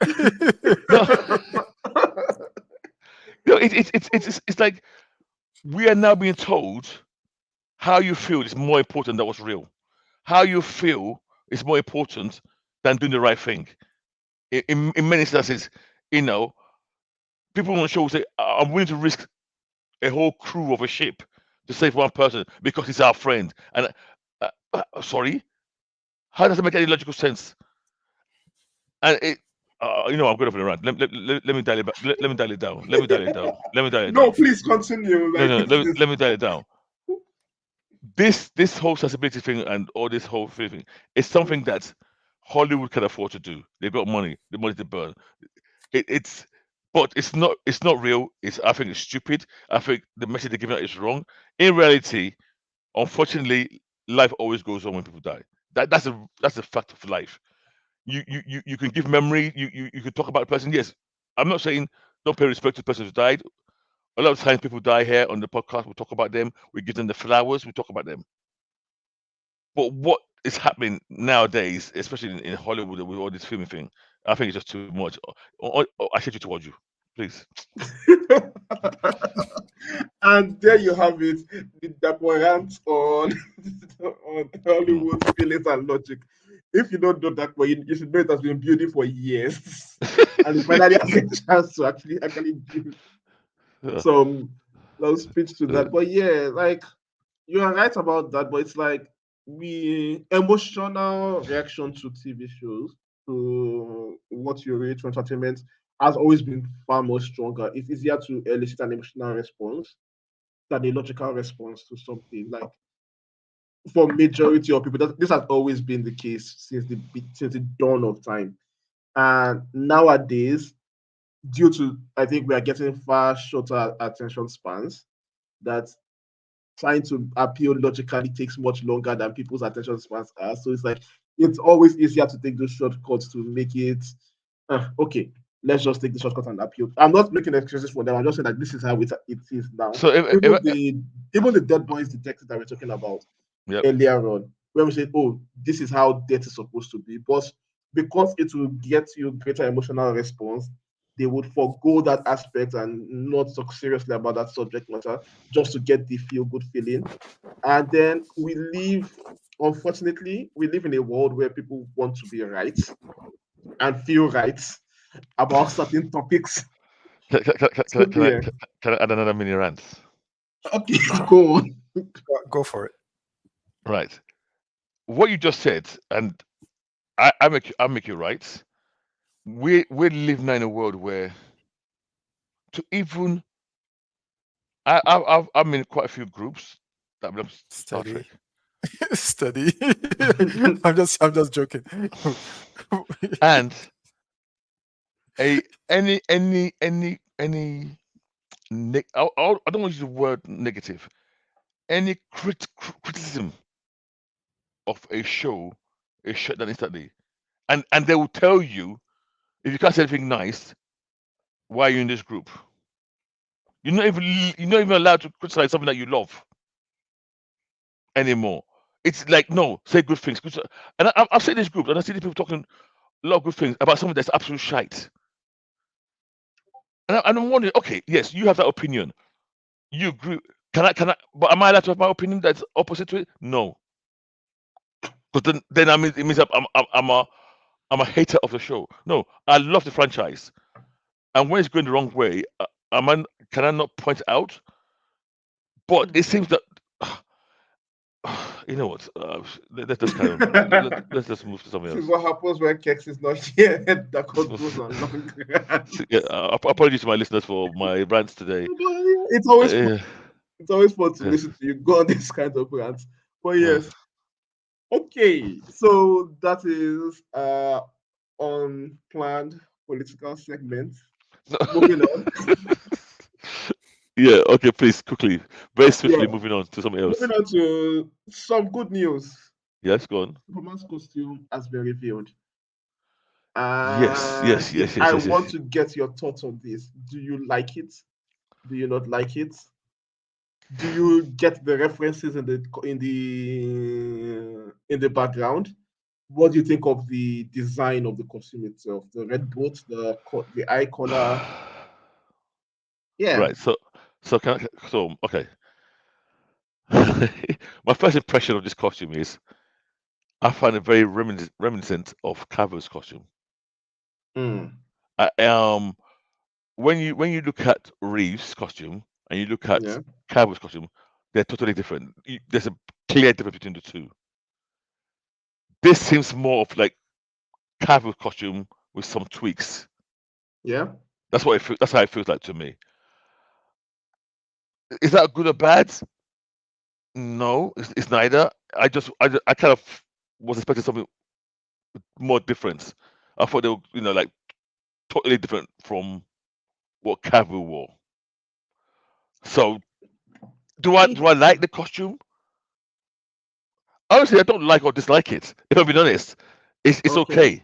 no, no, it's like we are now being told how you feel is more important than what's real. How you feel is more important than doing the right thing. In many instances, you know, people on the show will say, I'm willing to risk a whole crew of a ship to save one person because he's our friend. And sorry, how does it make any logical sense? And I'm going off on a rant. Let me dial it back. Let me dial it down. Let me dial it down. Let me dial it No, down. please continue. No, Like no, this is let me dial it down. This whole sensibility thing and all this whole thing is something that Hollywood can afford to do. They've got money, the money to burn. It's but it's not real. I think it's stupid. I think the message they're giving out is wrong. In reality, unfortunately, life always goes on when people die. That's a fact of life. You can give memory. You can talk about the person. Yes, I'm not saying don't pay respect to the person who died. A lot of times people die here on the podcast. We talk about them. We give them the flowers. We talk about them. But what is happening nowadays, especially in Hollywood with all this filming thing, I think it's just too much. I should you towards you, please. and there you have it, the Dapo rant on on Mm. Hollywood feelings and logic. If you don't know Dapo, you should know it has been building for years. And it finally has a chance to actually give Uh, some speech to uh, that. But yeah, like you are right about that, but it's like we emotional reaction to TV shows, to what you rate for entertainment, has always been far more stronger. It's easier to elicit an emotional response than a logical response to something. Like for majority of people, this has always been the case since the dawn of time. And nowadays, due to I think we are getting far shorter attention spans, that trying to appeal logically takes much longer than people's attention spans are. So it's like it's always easier to take those shortcuts to make it okay. Let's just take the shortcut and appeal. I'm not making excuses for them. I'm just saying that this is how it is now. So Even the even the Dead Boys detective that we're talking about yep. earlier on, when we said, "Oh, this is how death is supposed to be," but because it will get you greater emotional response, they would forego that aspect and not talk seriously about that subject matter just to get the feel good feeling. And then unfortunately, we live in a world where people want to be right and feel right about certain topics. So, yeah. Can I add another mini rant? Okay, go on. Go for it. Right. What you just said, and I make you right. We live now in a world where to even I'm in quite a few groups that belong to Star Trek, Steady. Steady. I'm just joking. and a any I don't want to use the word negative. Any criticism of a show is shut down instantly, and they will tell you if you can't say anything nice, why are you in this group? You're not even allowed to criticize something that you love anymore. It's like no, say good things. And I've seen this group and I see these people talking a lot of good things about something that's absolute shite. And I'm wondering, okay, yes, you have that opinion. You agree. Can I? But am I allowed to have my opinion that's opposite to it? No, because then I mean it means I'm a hater of the show. No, I love the franchise, and when it's going the wrong way, can I not point out? But it seems that you know what? Let's just carry on. Let's just move to something This is else. what happens when Kex is not here. That Let's code goes move- on long. Yeah, apologies to my listeners for my rants today. It's always fun. Uh, It's always fun to yes. listen to you go on this kind of rants. But Uh, yes, okay. So that is unplanned political segment. no. Moving on. Yeah. Okay. Please, quickly, very Yeah, swiftly, moving on to something else. moving on to some good news. Yes. Go on. Superman's costume has been revealed. Yes. And Yes. yeah, Yes. Yes. I Yes. want Yes. to get your thoughts on this. Do you like it? Do you not like it? Do you get the references in the background? What do you think of the design of the costume itself? The red boot, the eye collar. Yeah, Right. So okay. My first impression of this costume is I find it very reminiscent of Cavo's costume. mm, I, when you look at Reeves' costume and you look at yeah, Cavo's costume, they're totally different. There's a clear difference between the two. This seems more of like Cavo's costume with some tweaks. yeah. That's how it feels like to me. Is that good or bad? No, it's neither. I kind of was expecting something more different. I thought they were, like totally different from what Cavill wore. So do I like the costume? Honestly, I don't like or dislike it. If I'm being honest, it's Okay, okay.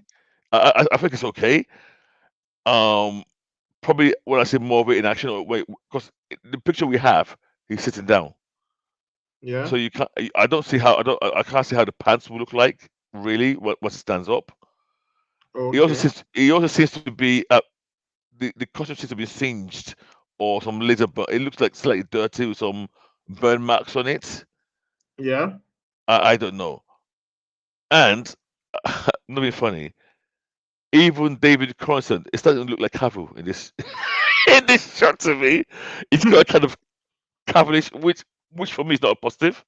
I think it's okay. Um, Probably when I see more of it in action, or wait, because the picture we have, he's sitting down, yeah, so you can't. I don't see how I can't see how the pants will look like really once it stands up. okay, He also seems to be the costume seems to be singed or some laser, but it looks like slightly dirty with some burn marks on it. yeah. I don't know. And not being funny, even David Cronson, it doesn't look like Cavill in this in this shot to me. It's got a kind of Cavalish, which for me is not a positive.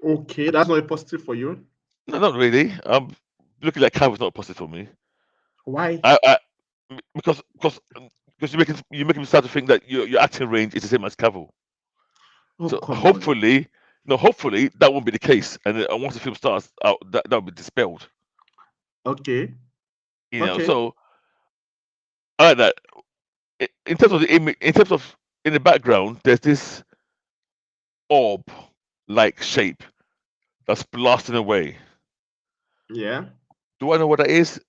Okay, that's not a positive for you. No, not really. Looking like Cavill's not a positive for me. Why? I because you're making me start to think that your acting range is the same as Cavill. Oh, So come on. hopefully that won't be the case. And then once the film starts out, that will be dispelled. Okay, okay, So I like that. In terms of the image, in terms of in the background, there's this. orb-like shape that's blasting away. Yeah. Do I know what that is?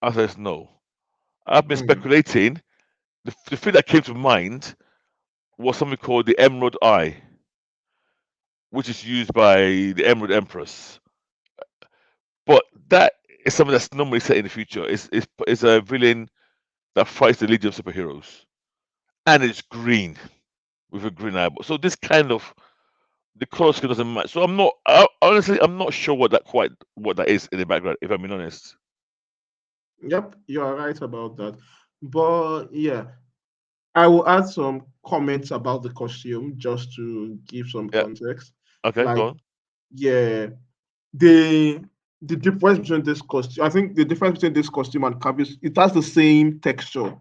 Answer is no. I've been Mm. speculating. The thing that came to mind was something called the Emerald Eye, which is used by the Emerald Empress. But that is something that's normally set in the future. It's a villain that fights the Legion of Superheroes, and it's green with a green eyeball. So this kind of the color scheme doesn't match. So honestly, I'm not sure what that is in the background. If I'm being honest. Yep, you are right about that. But yeah, I will add some comments about the costume just to give some Yeah. context. Okay. Like, Go on. yeah, the the difference between this costume, I think the difference between this costume and Cavius, it has the same texture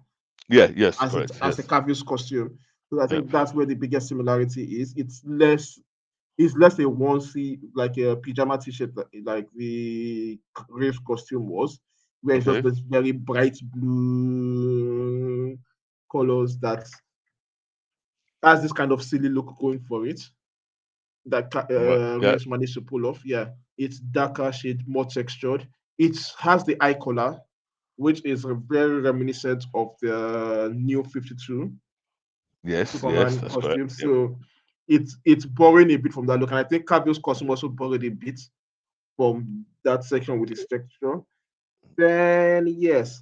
Yeah. Yes. as it Correct. as the Yes. Cavius costume. So I Yeah. think that's where the biggest similarity is. It's less a onesie like a pajama t-shirt like the race costume was, where it's just Okay. this very bright blue colors that has this kind of silly look going for it that Right. Yeah. Reeves managed to pull off. Yeah, it's darker shade, more textured. It has the eye collar, which is very reminiscent of the new 52 Yes. Yes. Superman That's correct. costume. Yep. So it's borrowing a bit from that look. And I think Cavio's costume also borrowed a bit from that section with its texture. Then yes,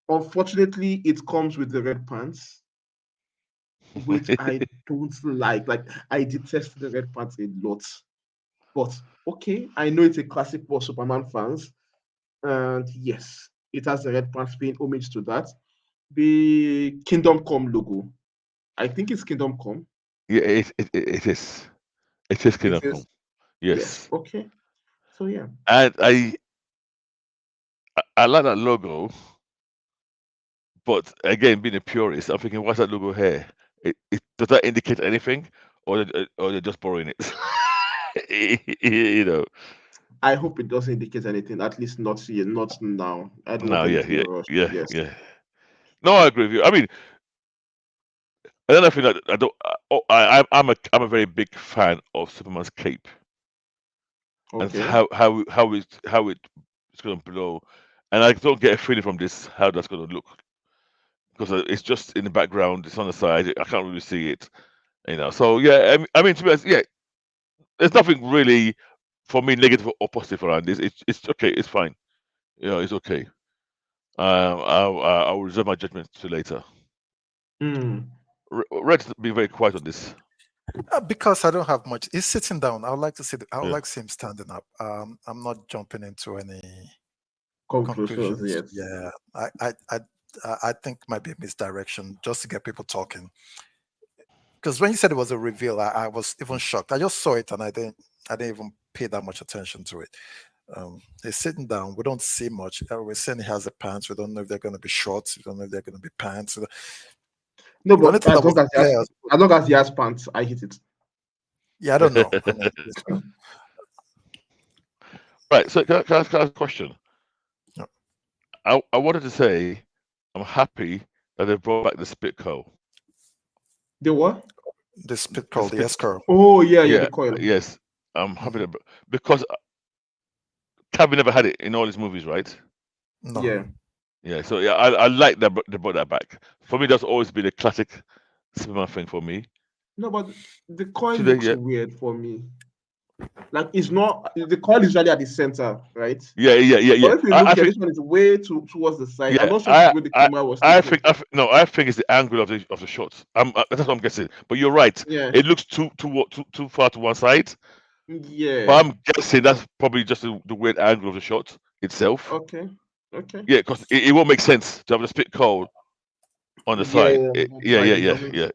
unfortunately, it comes with the red pants, which I don't like. Like I detest the red pants a lot. But okay, I know it's a classic for Superman fans, and yes, it has the red pants paying homage to that. The Kingdom Come logo, I think it's Kingdom Come. Yeah. It is. It is It Kingdom Come. is yes, Yes. okay. So yeah, And I like that logo, but again, being a purist, I'm thinking, what's that logo here? Does that indicate anything, or they're just borrowing it? you know. I hope it doesn't indicate anything. At least not here, not now. I don't want No. Yeah. anything Yeah. rushed. Yeah. Yes. Yeah. No, I agree with you. I mean, another thing that I don't. I'm a very big fan of Superman's cape and Okay. how it's going to blow, and I don't get a feeling from this how that's going to look because it's just in the background. It's on the side. I can't really see it. So yeah, I mean, to be honest, yeah, there's nothing really for me negative or positive around this. It's okay. It's fine. It's okay. I'll reserve my judgment to later. Hmm. Red's been very quiet on this. Because I don't have much. He's sitting down. I would like to see. I would Yeah. like to see him standing up. I'm not jumping into any Conclusions. conclusions. Yes. Yeah, I think might be a misdirection just to get people talking. Because when you said it was a reveal, I was even shocked. I just saw it and I didn't even pay that much attention to it. He's sitting down. We don't see much. We're saying he has the pants. We don't know if they're going to be shorts. We don't know if they're going to be pants. No, The only but thing that was clear, as long as he has pants, I hit it. yeah, I don't know. I mean, Right. So can I ask a question? yeah, I wanted to say I'm happy that they brought back the spit co. The what? this pit The called the spit. S curl. Oh yeah, yeah, Yeah. the coil. Yes. I'm happy Mhm. that because Cabby never had it in all his movies, right? No, Yeah. Yeah. So yeah, I like that they brought that back. For me, that's always been a classic Superman thing for me. No, but the coil Today, looks yeah, weird for me. Like it's not the coil is usually at the center, right? yeah. But if you I look here, think this one is way towards the side. I'm yeah, not sure if it's where the camera was I taken. think no, I think it's the angle of the shot. That's what I'm guessing. But you're right. Yeah. It looks too far to one side. Yeah. But I'm guessing that's probably just the weird angle of the shot itself. Okay. Okay. Yeah, because it won't make sense to have a spit coal on the side. Yeah, that's Yeah, right. yeah, It yeah, doesn't. yeah,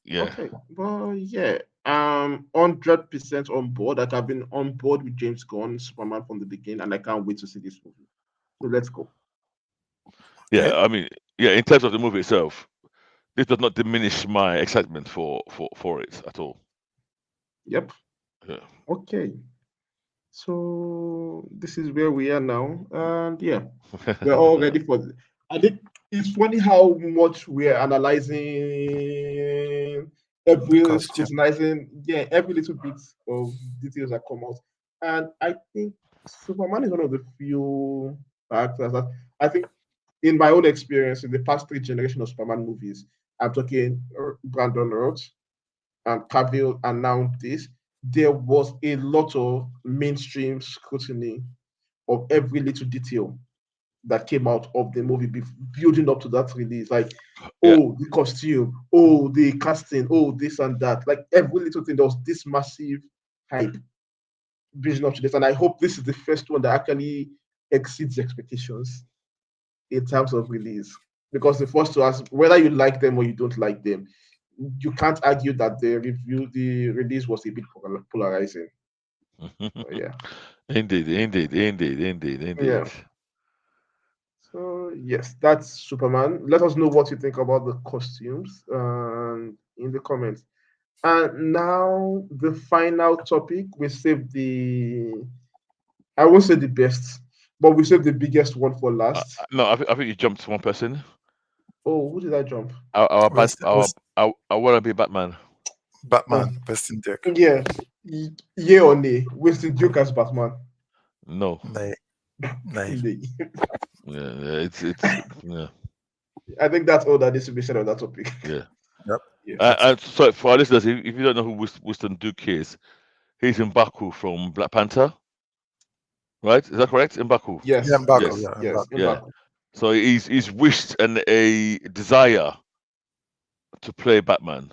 yeah. Okay. Well, yeah. 100% on board. Like I've been on board with James Gunn, Superman from the beginning, and I can't wait to see this movie. So let's go. Yeah, okay. I mean, yeah. In terms of the movie itself, this does not diminish my excitement for it at all. Yep. Yeah. Okay. So this is where we are now, and yeah, we're all ready for. I think it's funny how much we're analyzing The every costume. scrutinizing, yeah, every little bit of details that come out. And I think Superman is one of the few characters that I think, in my own experience, in the past three generations of Superman movies, I'm talking Brandon Routh and Cavill, and now this, there was a lot of mainstream scrutiny of every little detail that came out of the movie building up to that release. Like, Yeah. oh, the costume, oh, the casting, oh, this and that. Like every little thing, there was this massive hype building up to this. And I hope this is the first one that actually exceeds expectations in terms of release. Because the first two, as whether you like them or you don't like them, you can't argue that the release was a bit polarizing. So, yeah. Indeed. Yeah. So yes, that's Superman. Let us know what you think about the costumes in the comments. And now the final topic. We saved I won't say the best, but we saved the biggest one for last. No, I think you jumped one person. Oh, who did I jump? I want to be Batman. Uh, Batman, Western Dick. yeah, yeah or nay? Winston Duke as Batman. No. Nay. Nay. Nay. It's yeah. I think that's all that needs to be said on that topic. Yeah. Yep. Yeah. That's And it. so for our listeners, if you don't know who Winston Duke is, he's M'Baku from Black Panther, right? Is that correct? M'Baku. Yeah, Yes, Mbaku, yes, Yes. yeah, yes. Mbaku. Yeah. Mbaku. So he's wished and a desire to play Batman,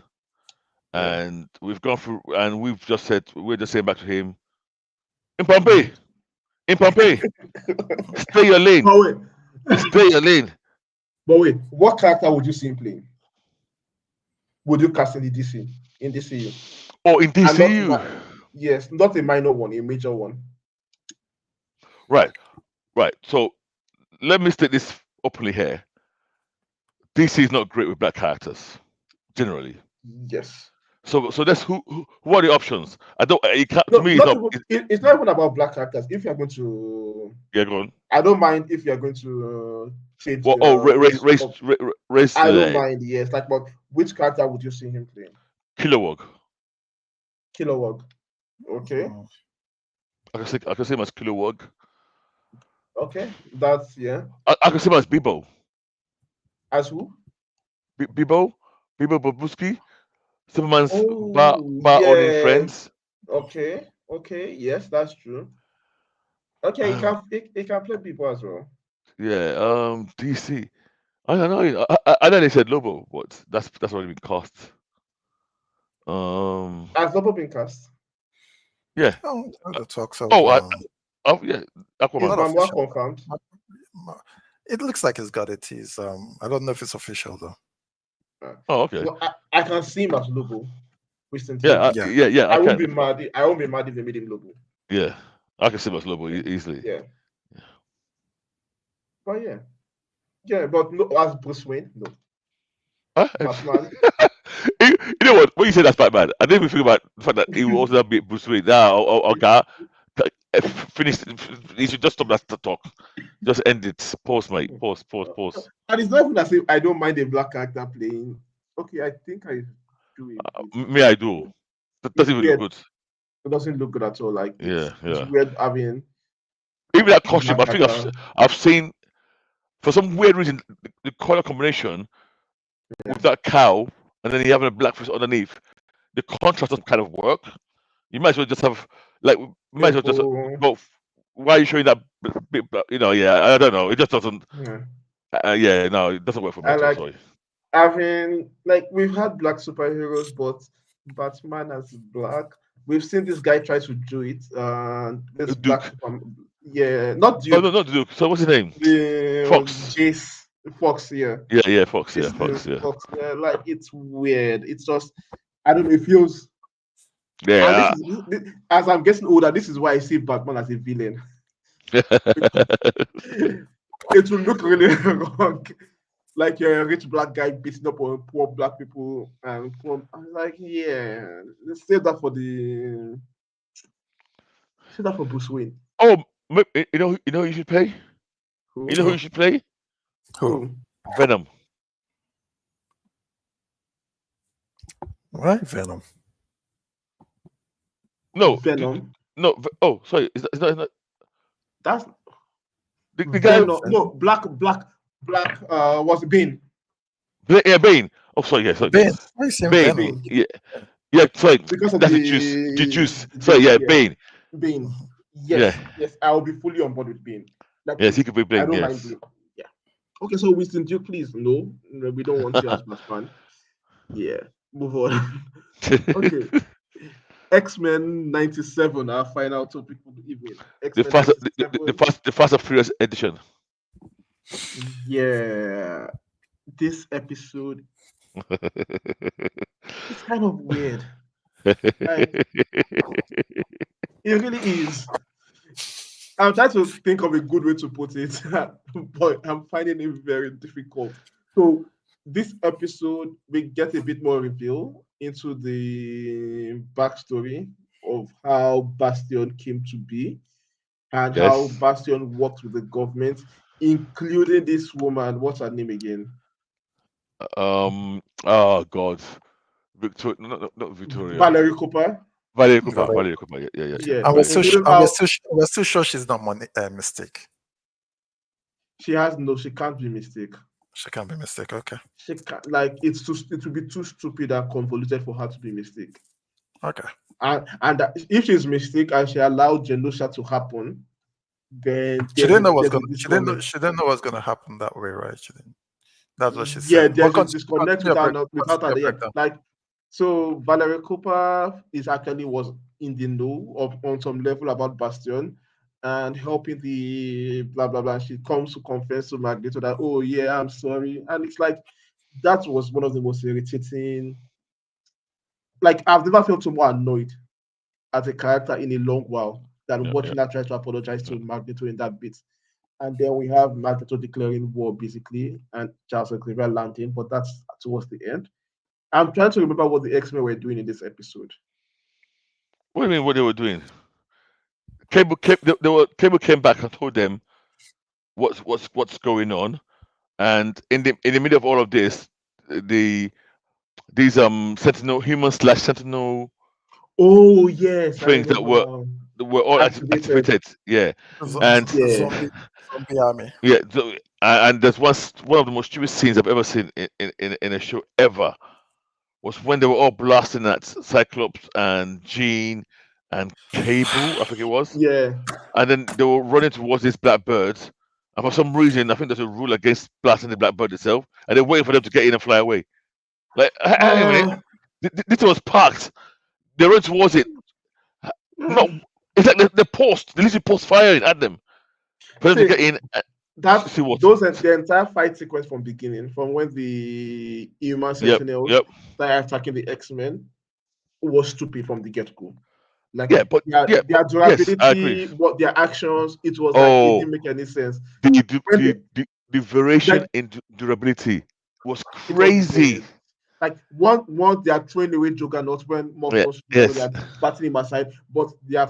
Yeah. and we've gone through, and we've just said we're just saying back to him, in Mhm. Pompey, in Pompey, stay your lane, But wait, stay your lane. what character would you see him playing? Would you cast in the DC in DCU? Oh, in And not DCU, yes, not a minor one, a major one. right, right. So let me state this openly here. DC is not great with black characters generally. Yes. So that's who are the options? I don't. You can't, to No, me, it's not not. even. It's not even about black characters. If you're going to, Yeah, go on. I don't mind if you're going to change Well, oh, race up. race I don't mind. Yes, like, but which character would you see him playing? Kilowog. Kilowog. Okay. Mm. I can see him as Kilowog. Okay. That's yeah. I can see him as Bibo. As who? Bibo, Bibo Babuski, Superman's Oh bar owning yeah. friends. Okay. Okay. Yes, that's true. Okay, Um, he can play people as well. yeah. DC. I don't know. I know they said Lobo, but that's already been cast. Um. Has Lobo been cast? Yeah. Oh, the talks of Oh. Yeah. Is not Aquaman. Mamoa official. confirmed? Ma- It looks like he's got it. He's I don't know if it's official though. Oh, okay. No, I can see him as Lobo. Winston Yeah. Duke. Yeah. Yeah. I I won't can. be mad. I won't be mad if they made him Lobo. Yeah. I can see him as Lobo easily. Yeah, but yeah, yeah, but no, as Bruce Wayne, no. Huh? Batman, You know what? When you say that's Batman, I didn't even think about the fact that he will also be Bruce Wayne. Now, okay, finish. You should just stop that talk. Just end it. Pause, mate. Pause. and it's not even as if I don't mind a black character playing. Okay, I think I do a bit. Me, I do. That It's doesn't even look weird. good. It doesn't look good at all. Like Yeah, it's yeah. weird having Even that a costume, black I think character. I've seen for some weird reason the color combination with Yeah. that cow and then you having a black face underneath. The contrast doesn't kind of work. You might as well just have like we might as well just Purple. go. Why are you showing that bit? Yeah, I don't know. It just doesn't. Yeah. Yeah, no, it doesn't work for me I at all. like Sorry. having like we've had black superheroes, but Batman as black. We've seen this guy try to do it. This black Duke. Superman. Yeah, not Oh Duke. no, not Duke. So what's his name? The Fox. Jace Fox. Yeah, Yeah, Fox. Yeah, Jason Fox. Yeah, Fox. Yeah, like it's weird. It's just I don't know. It feels. And yeah. as I'm getting older, this is why I see Batman as a villain. It will look really wrong. Like you're a rich black guy beating up on poor black people and poor. I was like, yeah, let's save that for Bruce Wayne. Oh, you know who you should play. You Who? know who Who? you should play? Who? Who? Venom. Right, Venom. No, Venom. no. Oh, sorry. Is that That's the guy? Venom. No, black. Was Bane. Yeah, Bane. Oh, sorry. Yeah, sorry. Ben. Why are you saying Bane. Venom? Bane. Yeah, yeah. Sorry. Because of That's the juice. The the juice. the Sorry. juice. Yeah, Yeah, Bane. Bane. Mhm. Yeah. Yes. I will be fully on board with Bane. Like, Yes, he please, could be I Bane. don't mind Yes. Bane. Yeah. Okay, so Winston Duke, please. No, we don't want you as Batman. Yeah. Move on. Okay. X-Men 97, our final topic for the evening. the X-Men fast, 97. the Fast and Furious edition. Yeah. This episode is kind of weird. Like, it really is. I'm trying to think of a good way to put it, but I'm finding it very difficult. So, this episode, we get a bit more reveal into the backstory of how Bastion came to be and how Yes. Bastion worked with the government, including this woman. What's her name again? Oh God. Victoria. No, not Victoria. Valerie Cooper. Valerie Cooper. Valerie. Valerie Cooper. Yeah. Yeah, And Valerie Cooper. including we're how still, we're still sure she's not mistake. she can't be mistake. She can't be mistake. Okay. She can't, like, it would be too stupid and convoluted for her to be mistake. Okay. And if she's mistake and she allowed Genosha to happen, then She didn't know what's there's a gonna. disconnect. She didn't know what's gonna happen that way, right? She didn't. That's what she Yeah, said. But there's a disconnect continue your without her. Yeah, breakdown. like, so Valerie Cooper is actually was in the know of on some level about Bastion and helping the blah blah blah. She comes to confess to Magneto that, oh yeah, I'm sorry, and it's like that was one of the most irritating. Like, I've never felt so more annoyed as a character in a long while than Yeah. watching her try to apologize to Magneto in that bit. And then we have Magneto declaring war basically, and Charles Xavier landing, but that's towards the end. I'm trying to remember what the X-Men were doing in this episode. What do you mean? What they were doing? Cable came back and told them what's going on, and in the middle of all of this, the these Sentinel human slash Sentinel Oh yes, I things remember now. that were all Activated. activated. Yeah, and Yeah. Zombie army. yeah, and there's one of the most stupid scenes I've ever seen in a show ever was when they were all blasting at Cyclops and Jean and Cable, I think it was, Yeah. and then they were running towards these blackbirds. And for some reason, I think there's a rule against blasting the blackbird itself, and they're waiting for them to get in and fly away. Like, hang on a minute, Uh, this was parked. They run towards it. Not, it's like the post, they literally post firing at them for them to see get in. that See what? those the entire fight sequence from beginning, from when the human Yep, sentinels yep. started attacking the X-Men, was stupid from the get-go. Like, Yeah, but their yes, I agree. durability, what their actions, it was like it Oh, didn't make any sense. the When they, the variation like, in durability was it was crazy. weird. Like, once they are throwing away Juggernaut when Yeah, Morpheus, they yes. are batting him aside, but they are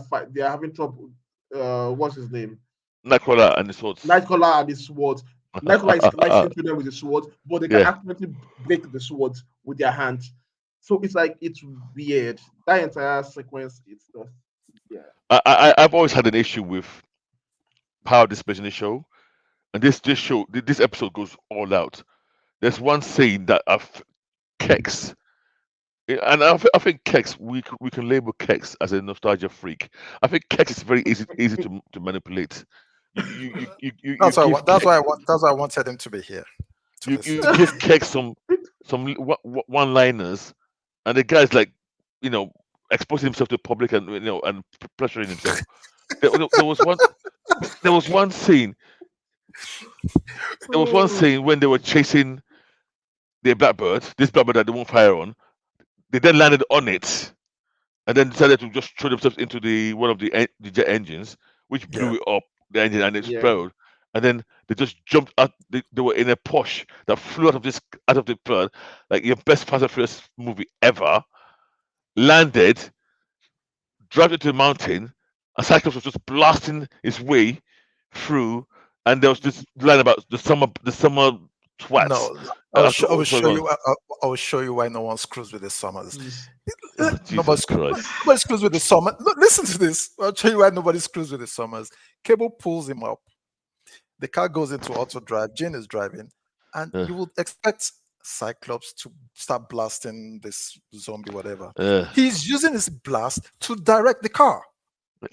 having trouble. What's his name? Nightcrawler and the swords. Nightcrawler and his swords. Nightcrawler is slicing through them with the sword, but they can Yeah, accidentally break the swords with their hands. So it's like it's weird. That entire sequence, it's just, yeah. I've always had an issue with power displays in the show, and this episode goes all out. There's one scene that Kex, and I think Kex we can label Kex as a nostalgia freak. I think Kex is very easy to manipulate. You That's why. give That's why. That's why I wanted him to be here to listen. you give Kex some one liners, and the guy's like, exposing himself to the public and and pressuring himself. There was one. There was one scene. There was one scene when they were chasing the blackbird. This blackbird that they won't fire on. They then landed on it, and then decided to just throw themselves into one of the jet engines, which Yeah. blew it up the engine and Yeah. exploded. And then they just jumped out. They were in a Porsche that flew out of the plane, like your best Fast and Furious movie ever. Landed, dragged it to the mountain, and Cyclops was just blasting his way through. And there was this line about the summer twats. No, I will Sorry, show go on. you. I will show you why no one screws with the Summers. Jeez. Jesus Christ. Nobody screws with the Summers. Listen to this. I'll show you why nobody screws with the Summers. Cable pulls him up. The car goes into auto drive. Jane is driving, and Uh, you would expect Cyclops to start blasting this zombie, whatever. uh, He's using his blast to direct the car.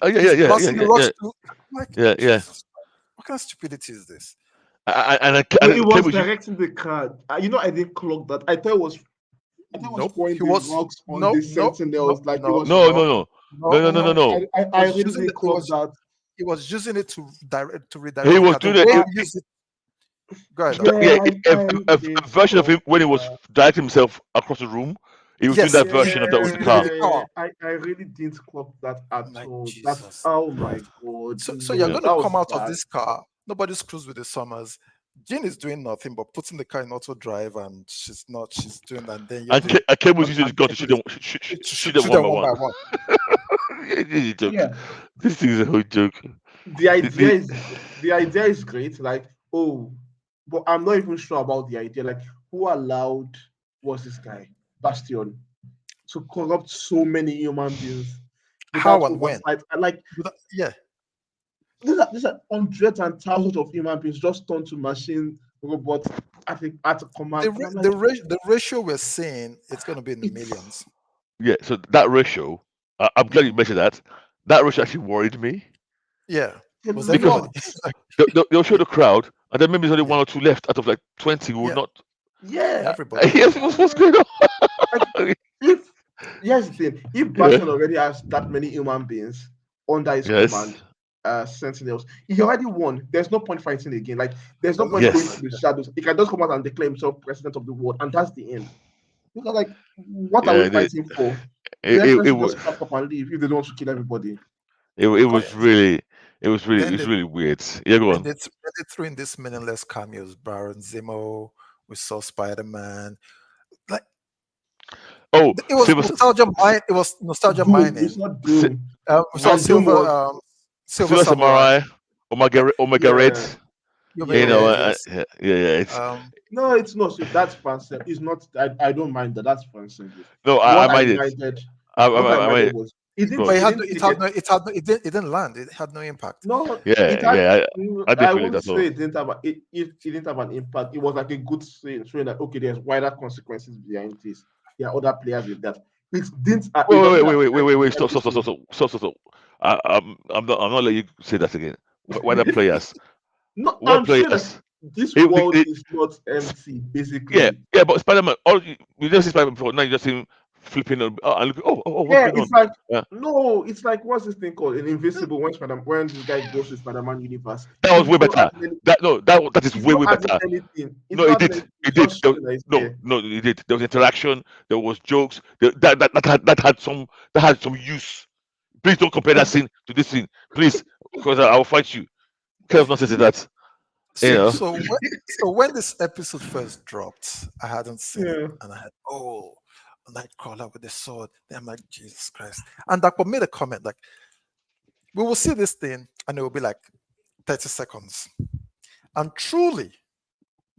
oh yeah, He's yeah, yeah, yeah, blasting the yeah, rocks yeah, to like yeah, yeah. Jesus. What kind of stupidity is this? Well, it And was Cable, directing the car. I didn't clock that. I thought it was Nope. pouring He the was rocks on no, the no, no, sentinels like it no, was no, chalk. no, no, no, no, no, no, no, no. no. I really didn't clock that. He was using it to direct to He redirect the was car. The doing way it. he used it. Go ahead, Yeah, Dapo. Yeah, I a didn't version of him clock when he was that. directing himself across the room. He was doing Yes, that Yeah, version of that with the speeding car. the car. I really didn't clock that at My all. That's Jesus. oh my god, So you're Yeah. no, going to that was come out of bad. this car. Nobody screws with the Summers. Jane is doing nothing but putting the car in auto drive, and she's not. She's doing that. And then you're the And Cable was using his and gun to Cable is shoot them shoot one them by one one. by one. This is a joke. Yeah, This thing is a whole joke. the The, idea the, is the idea is great. Like, oh, but I'm not even sure about the idea. Like, who allowed was this guy Bastion to corrupt so many human beings How without and when? oversight? And like, Yeah. these are hundreds and thousands of human beings just turned to machine robots at a command. And I'm like, The ratio we're seeing, it's going to be in the it's millions. yeah, so that ratio, I'm glad you Mhm. mentioned that. That ratio actually worried me Yeah. a Was because everybody? lot. they'll show the crowd, and then maybe there's only Yeah. one or two left out of like 20 who would Yeah. not. Yeah. Everybody. Yes, what's going on? Like, if here's the thing, if Yeah. Bastion already has that many human beings under his Yes. command, sentinels, he already won. There's no point fighting again. Like, there's no There's no point point going Yes. to right the there. shadows. He can just come out and declare himself president of the world, and that's the end. Because, like, what are we Yeah. fighting for? The It, it, X-Men it should was just pack up and leave if they don't want to kill everybody. it Oh was yes. really it Then was they really weird. Yeah, go then on. they threw in this meaningless cameos. Baron Zemo. We saw Spider Man. Like Oh, it was Silver nostalgia mine. It was nostalgia Doom. We mining. saw Si- Doom. We saw Ma- And Doom Silver was, Silver Silver Samurai. Samurai, Like Omega Red. yeah, Omega You know, Red, yeah. yes. yeah, yeah. It's No, it's not. So that's fan service. It's not. I don't mind that. That's fan service. no, I What I mind it. minded, I, what I I mind minded it. was it Go didn't. But on. It didn't really get. it didn't land. It had no impact. No, Yeah, it had. yeah. I didn't I feel it won't at say all. it didn't have. It didn't have an impact. It was like a good saying, showing that okay, there's wider consequences behind this. There are other players with that. It didn't. It doesn't affect the Stop, episode. stop, stop, stop, stop. I'm not letting you say that again. Why the players? No, What I'm saying that players? this It, world it, is not empty. yeah, Basically, yeah, but Spider Man. All you just see Spider Man before. Now you just see him flipping and look. What's yeah, going it's on? like Yeah, no, it's like what's this thing called? In Invisible when this guy goes to Spider-Man universe, that was he's way not better. adding any, That is he's way not way adding better. anything. He's No, not it adding did. anything. He's It did. just showing that he's there. No, it did. There was interaction. There was jokes. That had some use. Please don't compare that scene to this scene, please, because I will fight you. Kind of nonsense is that? You So know. so when, so when this episode first dropped, I hadn't seen it, Yeah. and I had a Nightcrawler with the sword. Then I'm like, Jesus Christ! And Dapo made a comment like, "We will see this thing, and it will be like 30 seconds." And truly,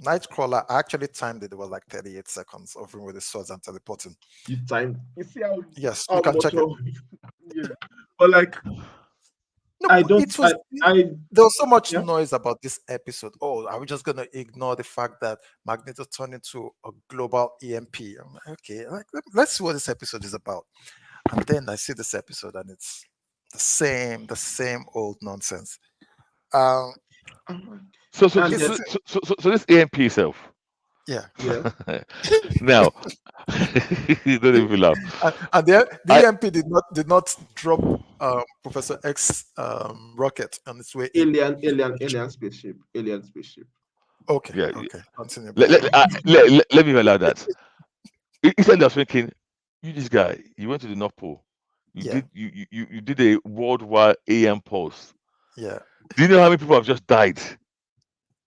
Nightcrawler I actually timed it. It was like 38 seconds of him with the swords and teleporting. You time. You see Yes, you how can much check it. of yeah. But like No, I but don't it was I there was so much yeah. noise about this episode. Oh, are we just gonna ignore the fact that Magneto turned into a global EMP? I'm like, okay, let's see what this episode is about. And then I see this episode, and it's the same old nonsense. Um, And this then is So this AMP itself. yeah, yeah. Now, you don't even laugh. and the I EMP did not drop Professor X rocket on its way in. Alien spaceship. Okay, yeah. okay, continue, brother. Let me allow that. Instead, I was thinking, you this guy, you went to the North Pole. Yeah, You did a worldwide AM pulse. yeah, Do you know how many people have just died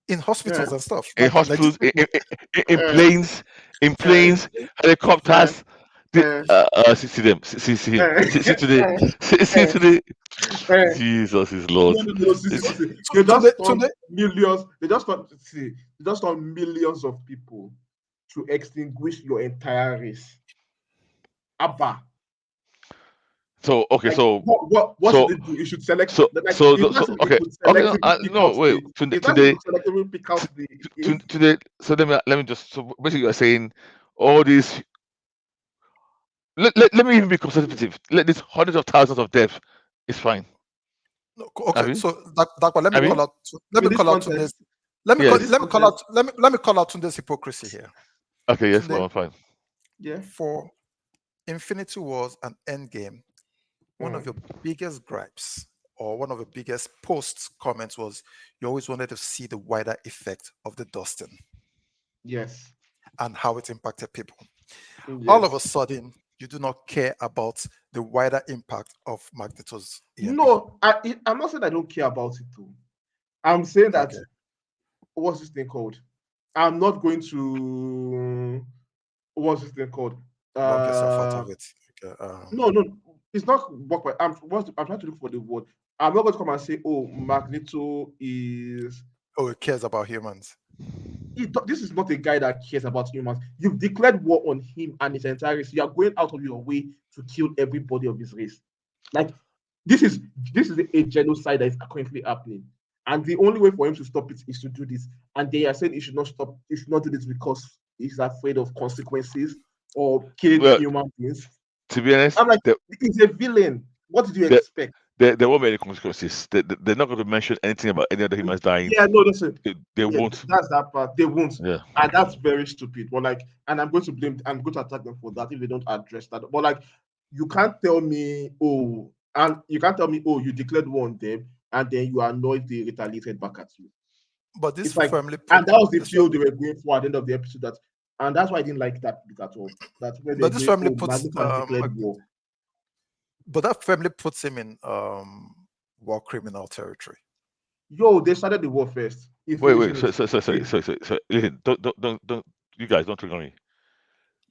in Yeah. hospitals and stuff, in like hospitals, legitimately. in Uh, planes, uh, helicopters? See them. See him. eh, See today. eh, See eh, today. eh. Jesus is Lord. No, It's- see. They just turned Today, millions. They just turned, see. They just turned millions of people to extinguish your entire race. Abba. So okay, Like so what should so they do? You should select so like so it's the- not so as if they okay could okay no, selectively pick no out wait the it's not as if today they could selectively pick out the if today. So let me just so basically you're saying all these. Let me even be conservative. Let these hundreds of thousands of deaths is fine. no, okay. Abi? So Dakwa, let me Abi? call out. Let me in this call out Tunde's. context, in Yes. this context, Let me call out Tunde's hypocrisy here. Okay. Yes, Tunde, no, I'm fine. yeah. for Infinity Wars and Endgame, one of Mm, your biggest gripes or one of your biggest posts comments was you always wanted to see the wider effect of the dusting yes. and how it impacted people. All of a Yes. sudden, you do not care about the wider impact of Magneto's EMP. No, I'm not saying I don't care about it too. I'm saying that Okay, what's this thing called? I'm not going to what's this thing called? walk yourself out Uh of it. Okay, no, it's not work. I'm trying to look for the word. I'm not going to come and say, oh, Magneto is. oh, it cares about humans. This is not a guy that cares about humans. You've declared war on him and his entire race. You are going out of your way to kill everybody of his race. Like this is a genocide that is currently happening, and the only way for him to stop it is to do this. And they are saying he should not stop. He should not do this because he's afraid of consequences or killing Well, human beings. to be honest, I'm like, he's a villain. What did you there, expect? there won't be any consequences. They're not going to mention anything about any other humans dying. Yeah, no, listen. They Yeah, won't. that's that part. They won't. Yeah. And that's very stupid. But like, and I'm going to attack them for that if they don't address that. But like, you can't tell me, you declared war on them, and then you are annoyed they retaliated back at you. But this It's like, firmly put and that was the this, feel they were going for at the end of the episode. And that's why I didn't like that bit at all. That's where they're but this going, firmly oh, puts Magneto has declared war. but that firmly puts him in war criminal territory. Yo, they started the war first. Wait. Infinity So listen. Don't. You guys don't trigger me.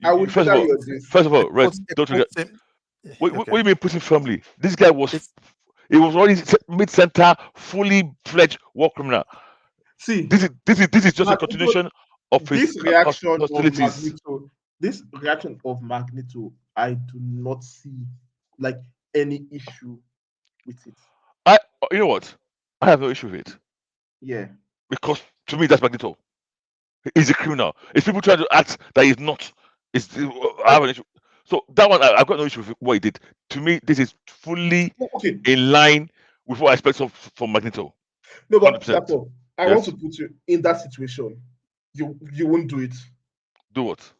I will First trigger of all, you on this. Red, It don't trigger. puts him What do okay. you mean putting firmly? This guy was. It's He was already mid-center, fully fledged war criminal. See, This is just a Magneto, continuation of his hostilities. this reaction of Magneto, I do not see like any issue with it. You know what? I have no issue with it Yeah. because to me that's Magneto. He's a criminal. It's people trying to act that he's not. I have an issue. So that one, I've got no issue with what he did. To me, this is fully Okay. in line with what I expect from Magneto. No, but 100%. Dapo, I Yes. want to put you in that situation. You won't do it. Do what?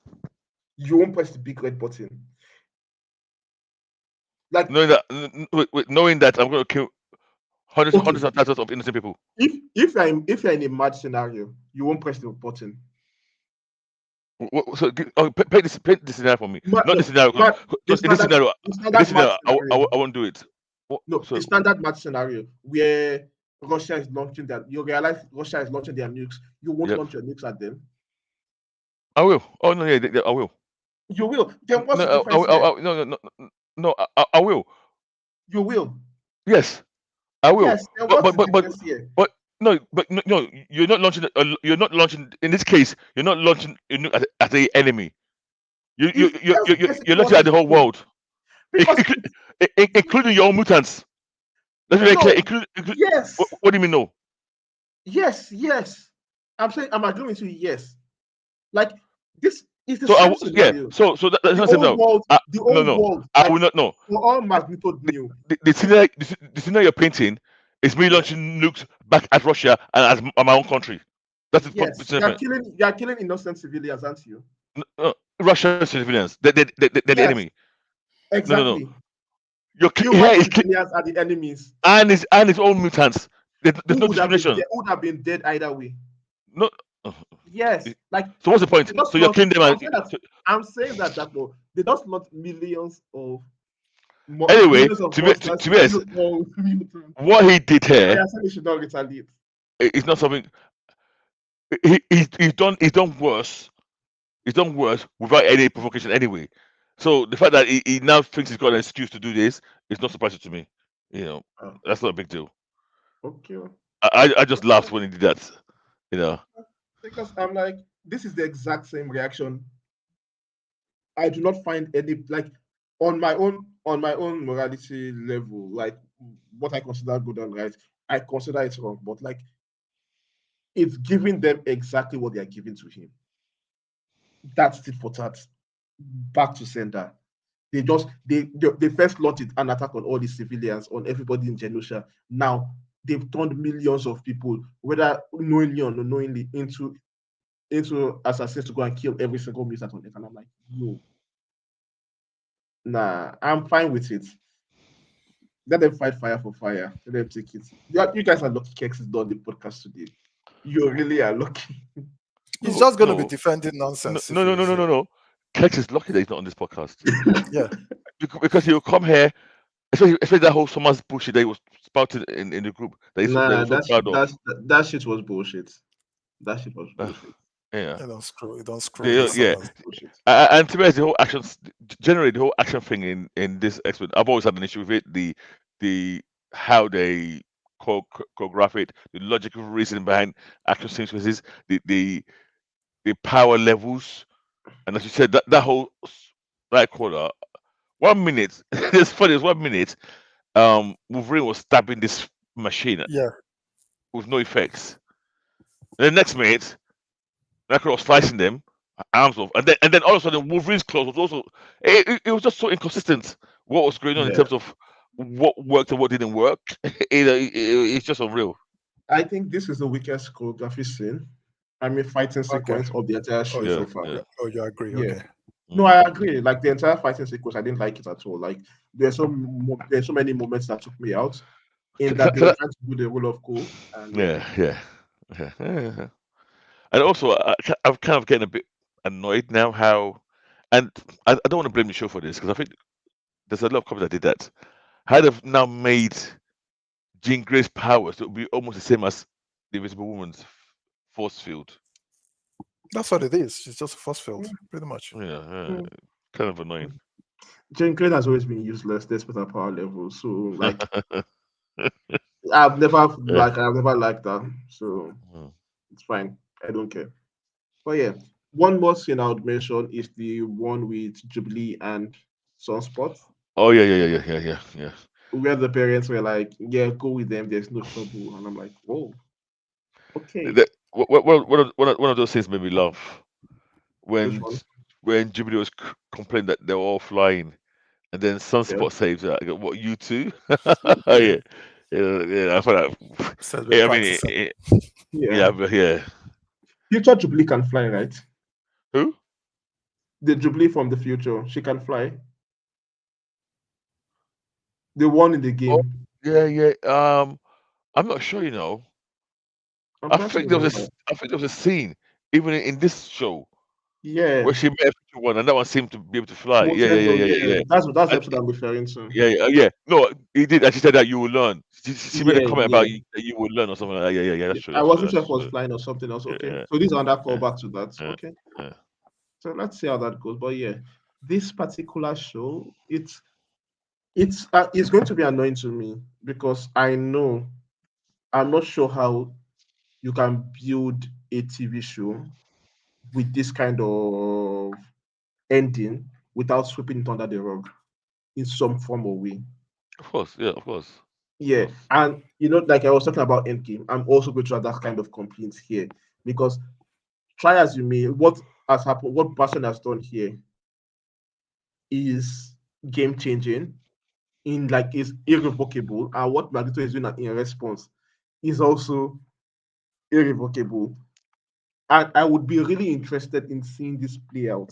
You won't press the big red button. Like Knowing that I'm going to kill hundreds okay, of thousands of innocent people. if you're in a mad scenario, you won't press the button. So paint this scenario for me. Not the scenario, because in this scenario, I won't do it. No, So the standard match scenario where Russia is launching that you realize Russia is launching their nukes, you won't Yep. launch your nukes at them. I will. Oh no, yeah, I will. You will. Then what's the No, difference here? no, I will. You will. Yes, I will. Yes. Then what's the difference here? No, you're not launching. You're not launching. In this case, you're not launching at the enemy. You're launching at the whole world, Because including your own mutants. That's very no, clear. yes, What do you mean no? yes. I'm saying I'm agreeing with you. Yes, like this is the So same scenario. So that's The not the same old now. world. The old No, world. I Like will not know. for all Magneto knew. The scenario you're painting is me launching nukes back at Russia and at my own country. That's the Yes, you're killing innocent civilians, aren't you? Russian civilians. They're the Yes, enemy. No. exactly. Here Human is civilians are the enemies. and his own mutants. There's no discrimination. Who would have been dead either way. No. Yes, like So what's the point? So you're killing them. I'm saying that they just not millions of Anyway, millions of to monsters. be honest, what he did I here said they should not retaliate. is not something. He's done worse. He's done worse without any provocation anyway. So the fact that he now thinks he's got an excuse to do this is not surprising to me. You know, Oh, that's not a big deal. okay. I just laughed when he did that. You know, Because I'm like, this is the exact same reaction. I do not find any like on my own morality level, like what I consider good and right, I consider it wrong. But like it's giving them exactly what they are giving to him. That's it for that. Back to sender. They first launched an attack on all the civilians, on everybody in Genosha. Now they've turned millions of people, whether knowingly or unknowingly, into assassins to go and kill every single mutant on Earth. And I'm like, no, nah, I'm fine with it. Let them fight fire for fire. Let them take it. You guys are lucky Kex is done the podcast today. You really are lucky. He's no, just going to be no, defending no, nonsense if no, no, no, he's. no, no, no. Kex is lucky that he's not on this podcast Yeah. because he'll come here, especially that whole Summers bullshit that he was spouting in the group that he Nah, was so proud of. that shit was bullshit. That shit was Uh, bullshit. yeah, You don't screw yeah, with Nah, yeah. summers. bullshit. And to me, the whole action, generally, the whole action thing in this X-Men, I've always had an issue with it. The how they choreograph it, the logical reasoning behind action sequences, the power levels, and as you said, that whole like quarter. 1 minute, it's funny. It's 1 minute. Wolverine was stabbing this machine Yeah. with no effects. And the next minute, Nightcrawler was slicing them, arms off, and then all of a sudden Wolverine's claws was also. It was just so inconsistent. What was going on in Yeah. terms of what worked and what didn't work? It's just unreal. I think this is the weakest choreography scene. I mean, fighting Okay. sequence of the entire show Yeah, so far. yeah. You agree. Yeah. Okay. No, I Mm. agree. Like the entire fighting sequence, I didn't like it at all. Like there's so many moments that took me out in that they Can were I- trying to do the role of cool, and yeah, yeah, yeah, yeah, yeah. And also, I'm kind of getting a bit annoyed now how, and I don't want to blame the show for this because I think there's a lot of companies that did that. How they've now made Jean Grey's powers to be almost the same as the Invisible Woman's force field. That's what it is. It's just a force field, Mm, pretty much. Yeah, mm, kind of annoying. mm. Jane Crane has always been useless despite her power level. So like Yeah. I've never liked that. So Mm. it's fine. I don't care. But yeah, one more scene I would mention is the one with Jubilee and Sunspot, Oh yeah, yeah, yeah, yeah, yeah, yeah, yeah. where the parents were like, "Yeah, go with them. There's no trouble," and I'm like, "Whoa, okay." One of those things made me laugh Which when one? Jubilee was complaining that they were all flying, and then Yeah, Sunspot saves her. I go, what, you too? yeah, Yeah, yeah. I thought that. Said we're Yeah, I mean, practicing. yeah. yeah, but yeah. Future Jubilee can fly, right? Who? The Jubilee from the future, she can fly. The one in the Oh, game. yeah, yeah. I'm not sure. I'm I trying to think there was remember. I think there was a scene even in this show Yeah, where she met a future one, and that one seemed to be able to fly. Yeah, yeah, yeah, Motendo. yeah, yeah, Yeah, yeah. that's the And, episode I'm referring to. yeah, yeah, yeah. No, he did. And she said that you will learn. She made a Yeah, comment yeah. about you, that you will learn or something like that. Yeah, yeah, yeah. That's Yeah. true. I That's true. wasn't sure That's if it was true. flying or something else. Yeah, Okay, yeah, so this is another yeah, callback to that. yeah, Okay, yeah. so let's see how that goes. But yeah, this particular show, it's going to be annoying to me because I know I'm not sure how you can build a TV show with this kind of ending without sweeping it under the rug in some form or way. Of course, yeah, of course, of Yeah, course. and like I was talking about Endgame, I'm also going to have that kind of complaints here because try as you may, what has happened, what Person has done here is game changing in like is irrevocable, and what Magneto is doing in response is also irrevocable. And I would be really interested in seeing this play out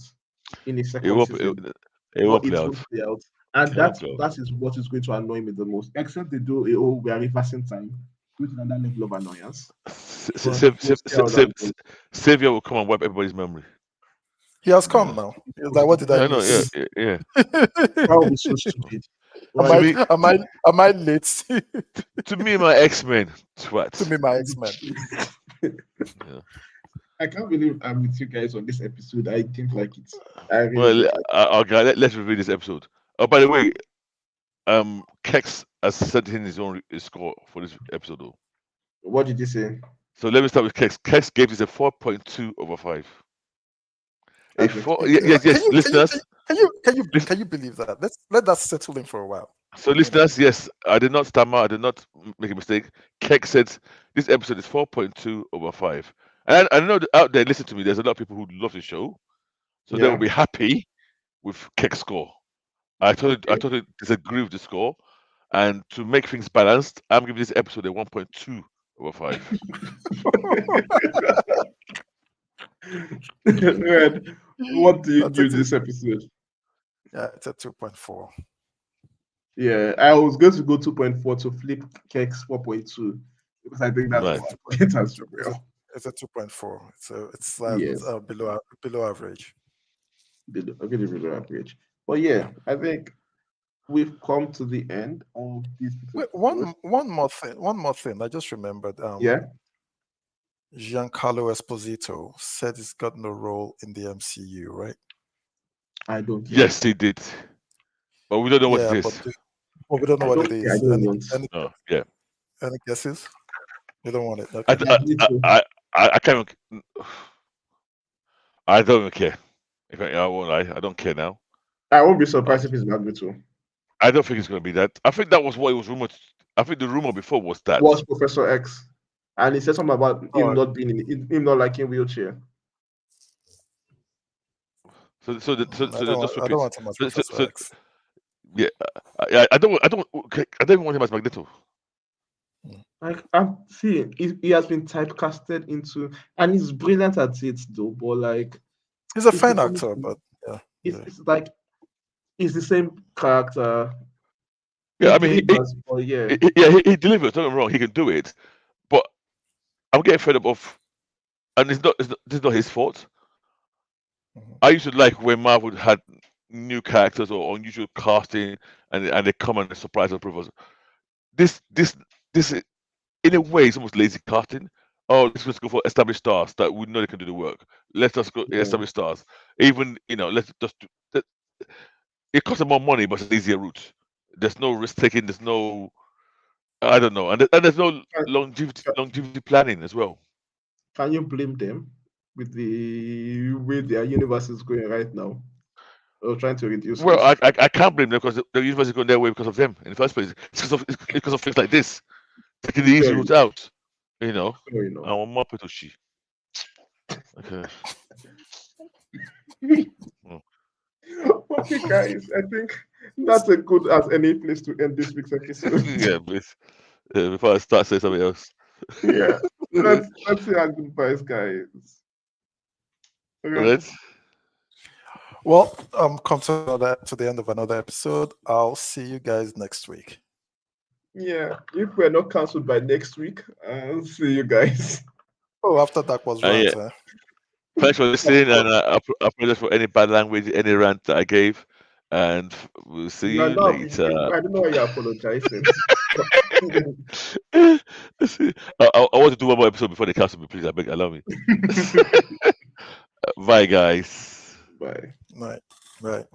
in a It second will, it, season, it will but play it out. won't play out. And It will play out. that is what is going to annoy me the most. Except they do a oh we are reversing time, which is another level of annoyance. But we'll see how that goes. Savior will come and wipe everybody's memory. He has come Yeah, now. He's like, what did I yeah, I know. Yeah, miss? yeah, yeah. That would be so stupid. am To Like I me, am I am I late to me, my X-Men to twat. me my X-Men? Yeah. I can't believe I'm with you guys on this episode. I didn't like it. I really Well, didn't like okay, let's review this episode. Oh, by the way, Kex has sent in his score for this episode, though. it. What did you say? So let me start with Kex. Kex gave this a 4.2 over 5. A That's four, expected. yes, listeners. Can you believe that? Let that settle in for a while. So, listeners, yes, I did not stammer. I did not make a mistake. Keck said this episode is 4.2 over 5. And I know that out there, listen to me, there's a lot of people who love the show. So they will Yeah. be happy with Keck's score. I Okay. totally disagree with the score. And to make things balanced, I'm giving this episode a 1.2 over 5. Red, what do you That's give it. this episode? Yeah, it's a 2.4. Yeah, I was going to go 2.4 to flip Keck's 4.2 because I think that's Right. the point as well. It's a 2.4. It's Yes, below average. a bit below average. But yeah, I think we've come to the end of this Wait, episode. one more thing. One more thing. I just remembered. Yeah, Giancarlo Esposito said he's got no role in the MCU, right? I don't care. Yes, he did. But we don't know what it Yeah, is. but we don't know I what don't it care. I is. don't want. Oh, yeah. Any guesses? You don't want it. I, Okay. I, Magneto. I can't. I don't even care. I won't lie. I don't care now. I won't be Uh, surprised if it's Magneto. I don't think it's going to be that. I think that was what it was rumored. I think the rumor before was that. Was Professor X, and he said something about him Oh, not being him not liking wheelchair. So I don't just I don't repeat. want too much Professor X. Yeah, I don't want him as Magneto. Like I'm seeing, he has been typecasted into, and he's brilliant at it though. But like, He's a it's the fine same actor, thing. but yeah. It's like it's the same character. Yeah, He I mean, delivers, but yeah, he delivers. Don't get me wrong, he can do it. But I'm getting fed up of, and this is not his fault. Mhm. I used to like when Marvel had new characters or unusual casting, and they come and they surprise and prove us. This in a way, it's almost lazy casting. Oh, let's just go for established stars that we know they can do the work. Let's just go yeah. established stars. Even let's just do. It costs them more money, but it's an easier route. There's no risk taking. There's no. I don't know, and there's no longevity planning as well. Can you blame them with the way their universe is going right now? Or trying to reduce Well, risk? I can't blame them because the universe is going their way because of them in the first place. It's because of things like this, taking the easy Fair route enough. out. You know, Fair enough. I want more Petoshi. Okay. Mm. Okay, guys, I think that's as good as any place to end this week's episode. Yeah, please. Before I start saying something else. Yeah, let's say our goodbyes, guys. Okay. Right? Well, come to the end of another episode. I'll see you guys next week. Yeah, if we're not cancelled by next week, I'll see you guys. Oh, after that was Yeah. rant, eh? Thanks for listening, and I apologize for any bad language, any rant that I gave, and we'll see No, you no, later. I don't know why you're apologizing. I want to do one more episode before they cancel me, please. I beg, allow me. Bye, guys. Bye. Right, right.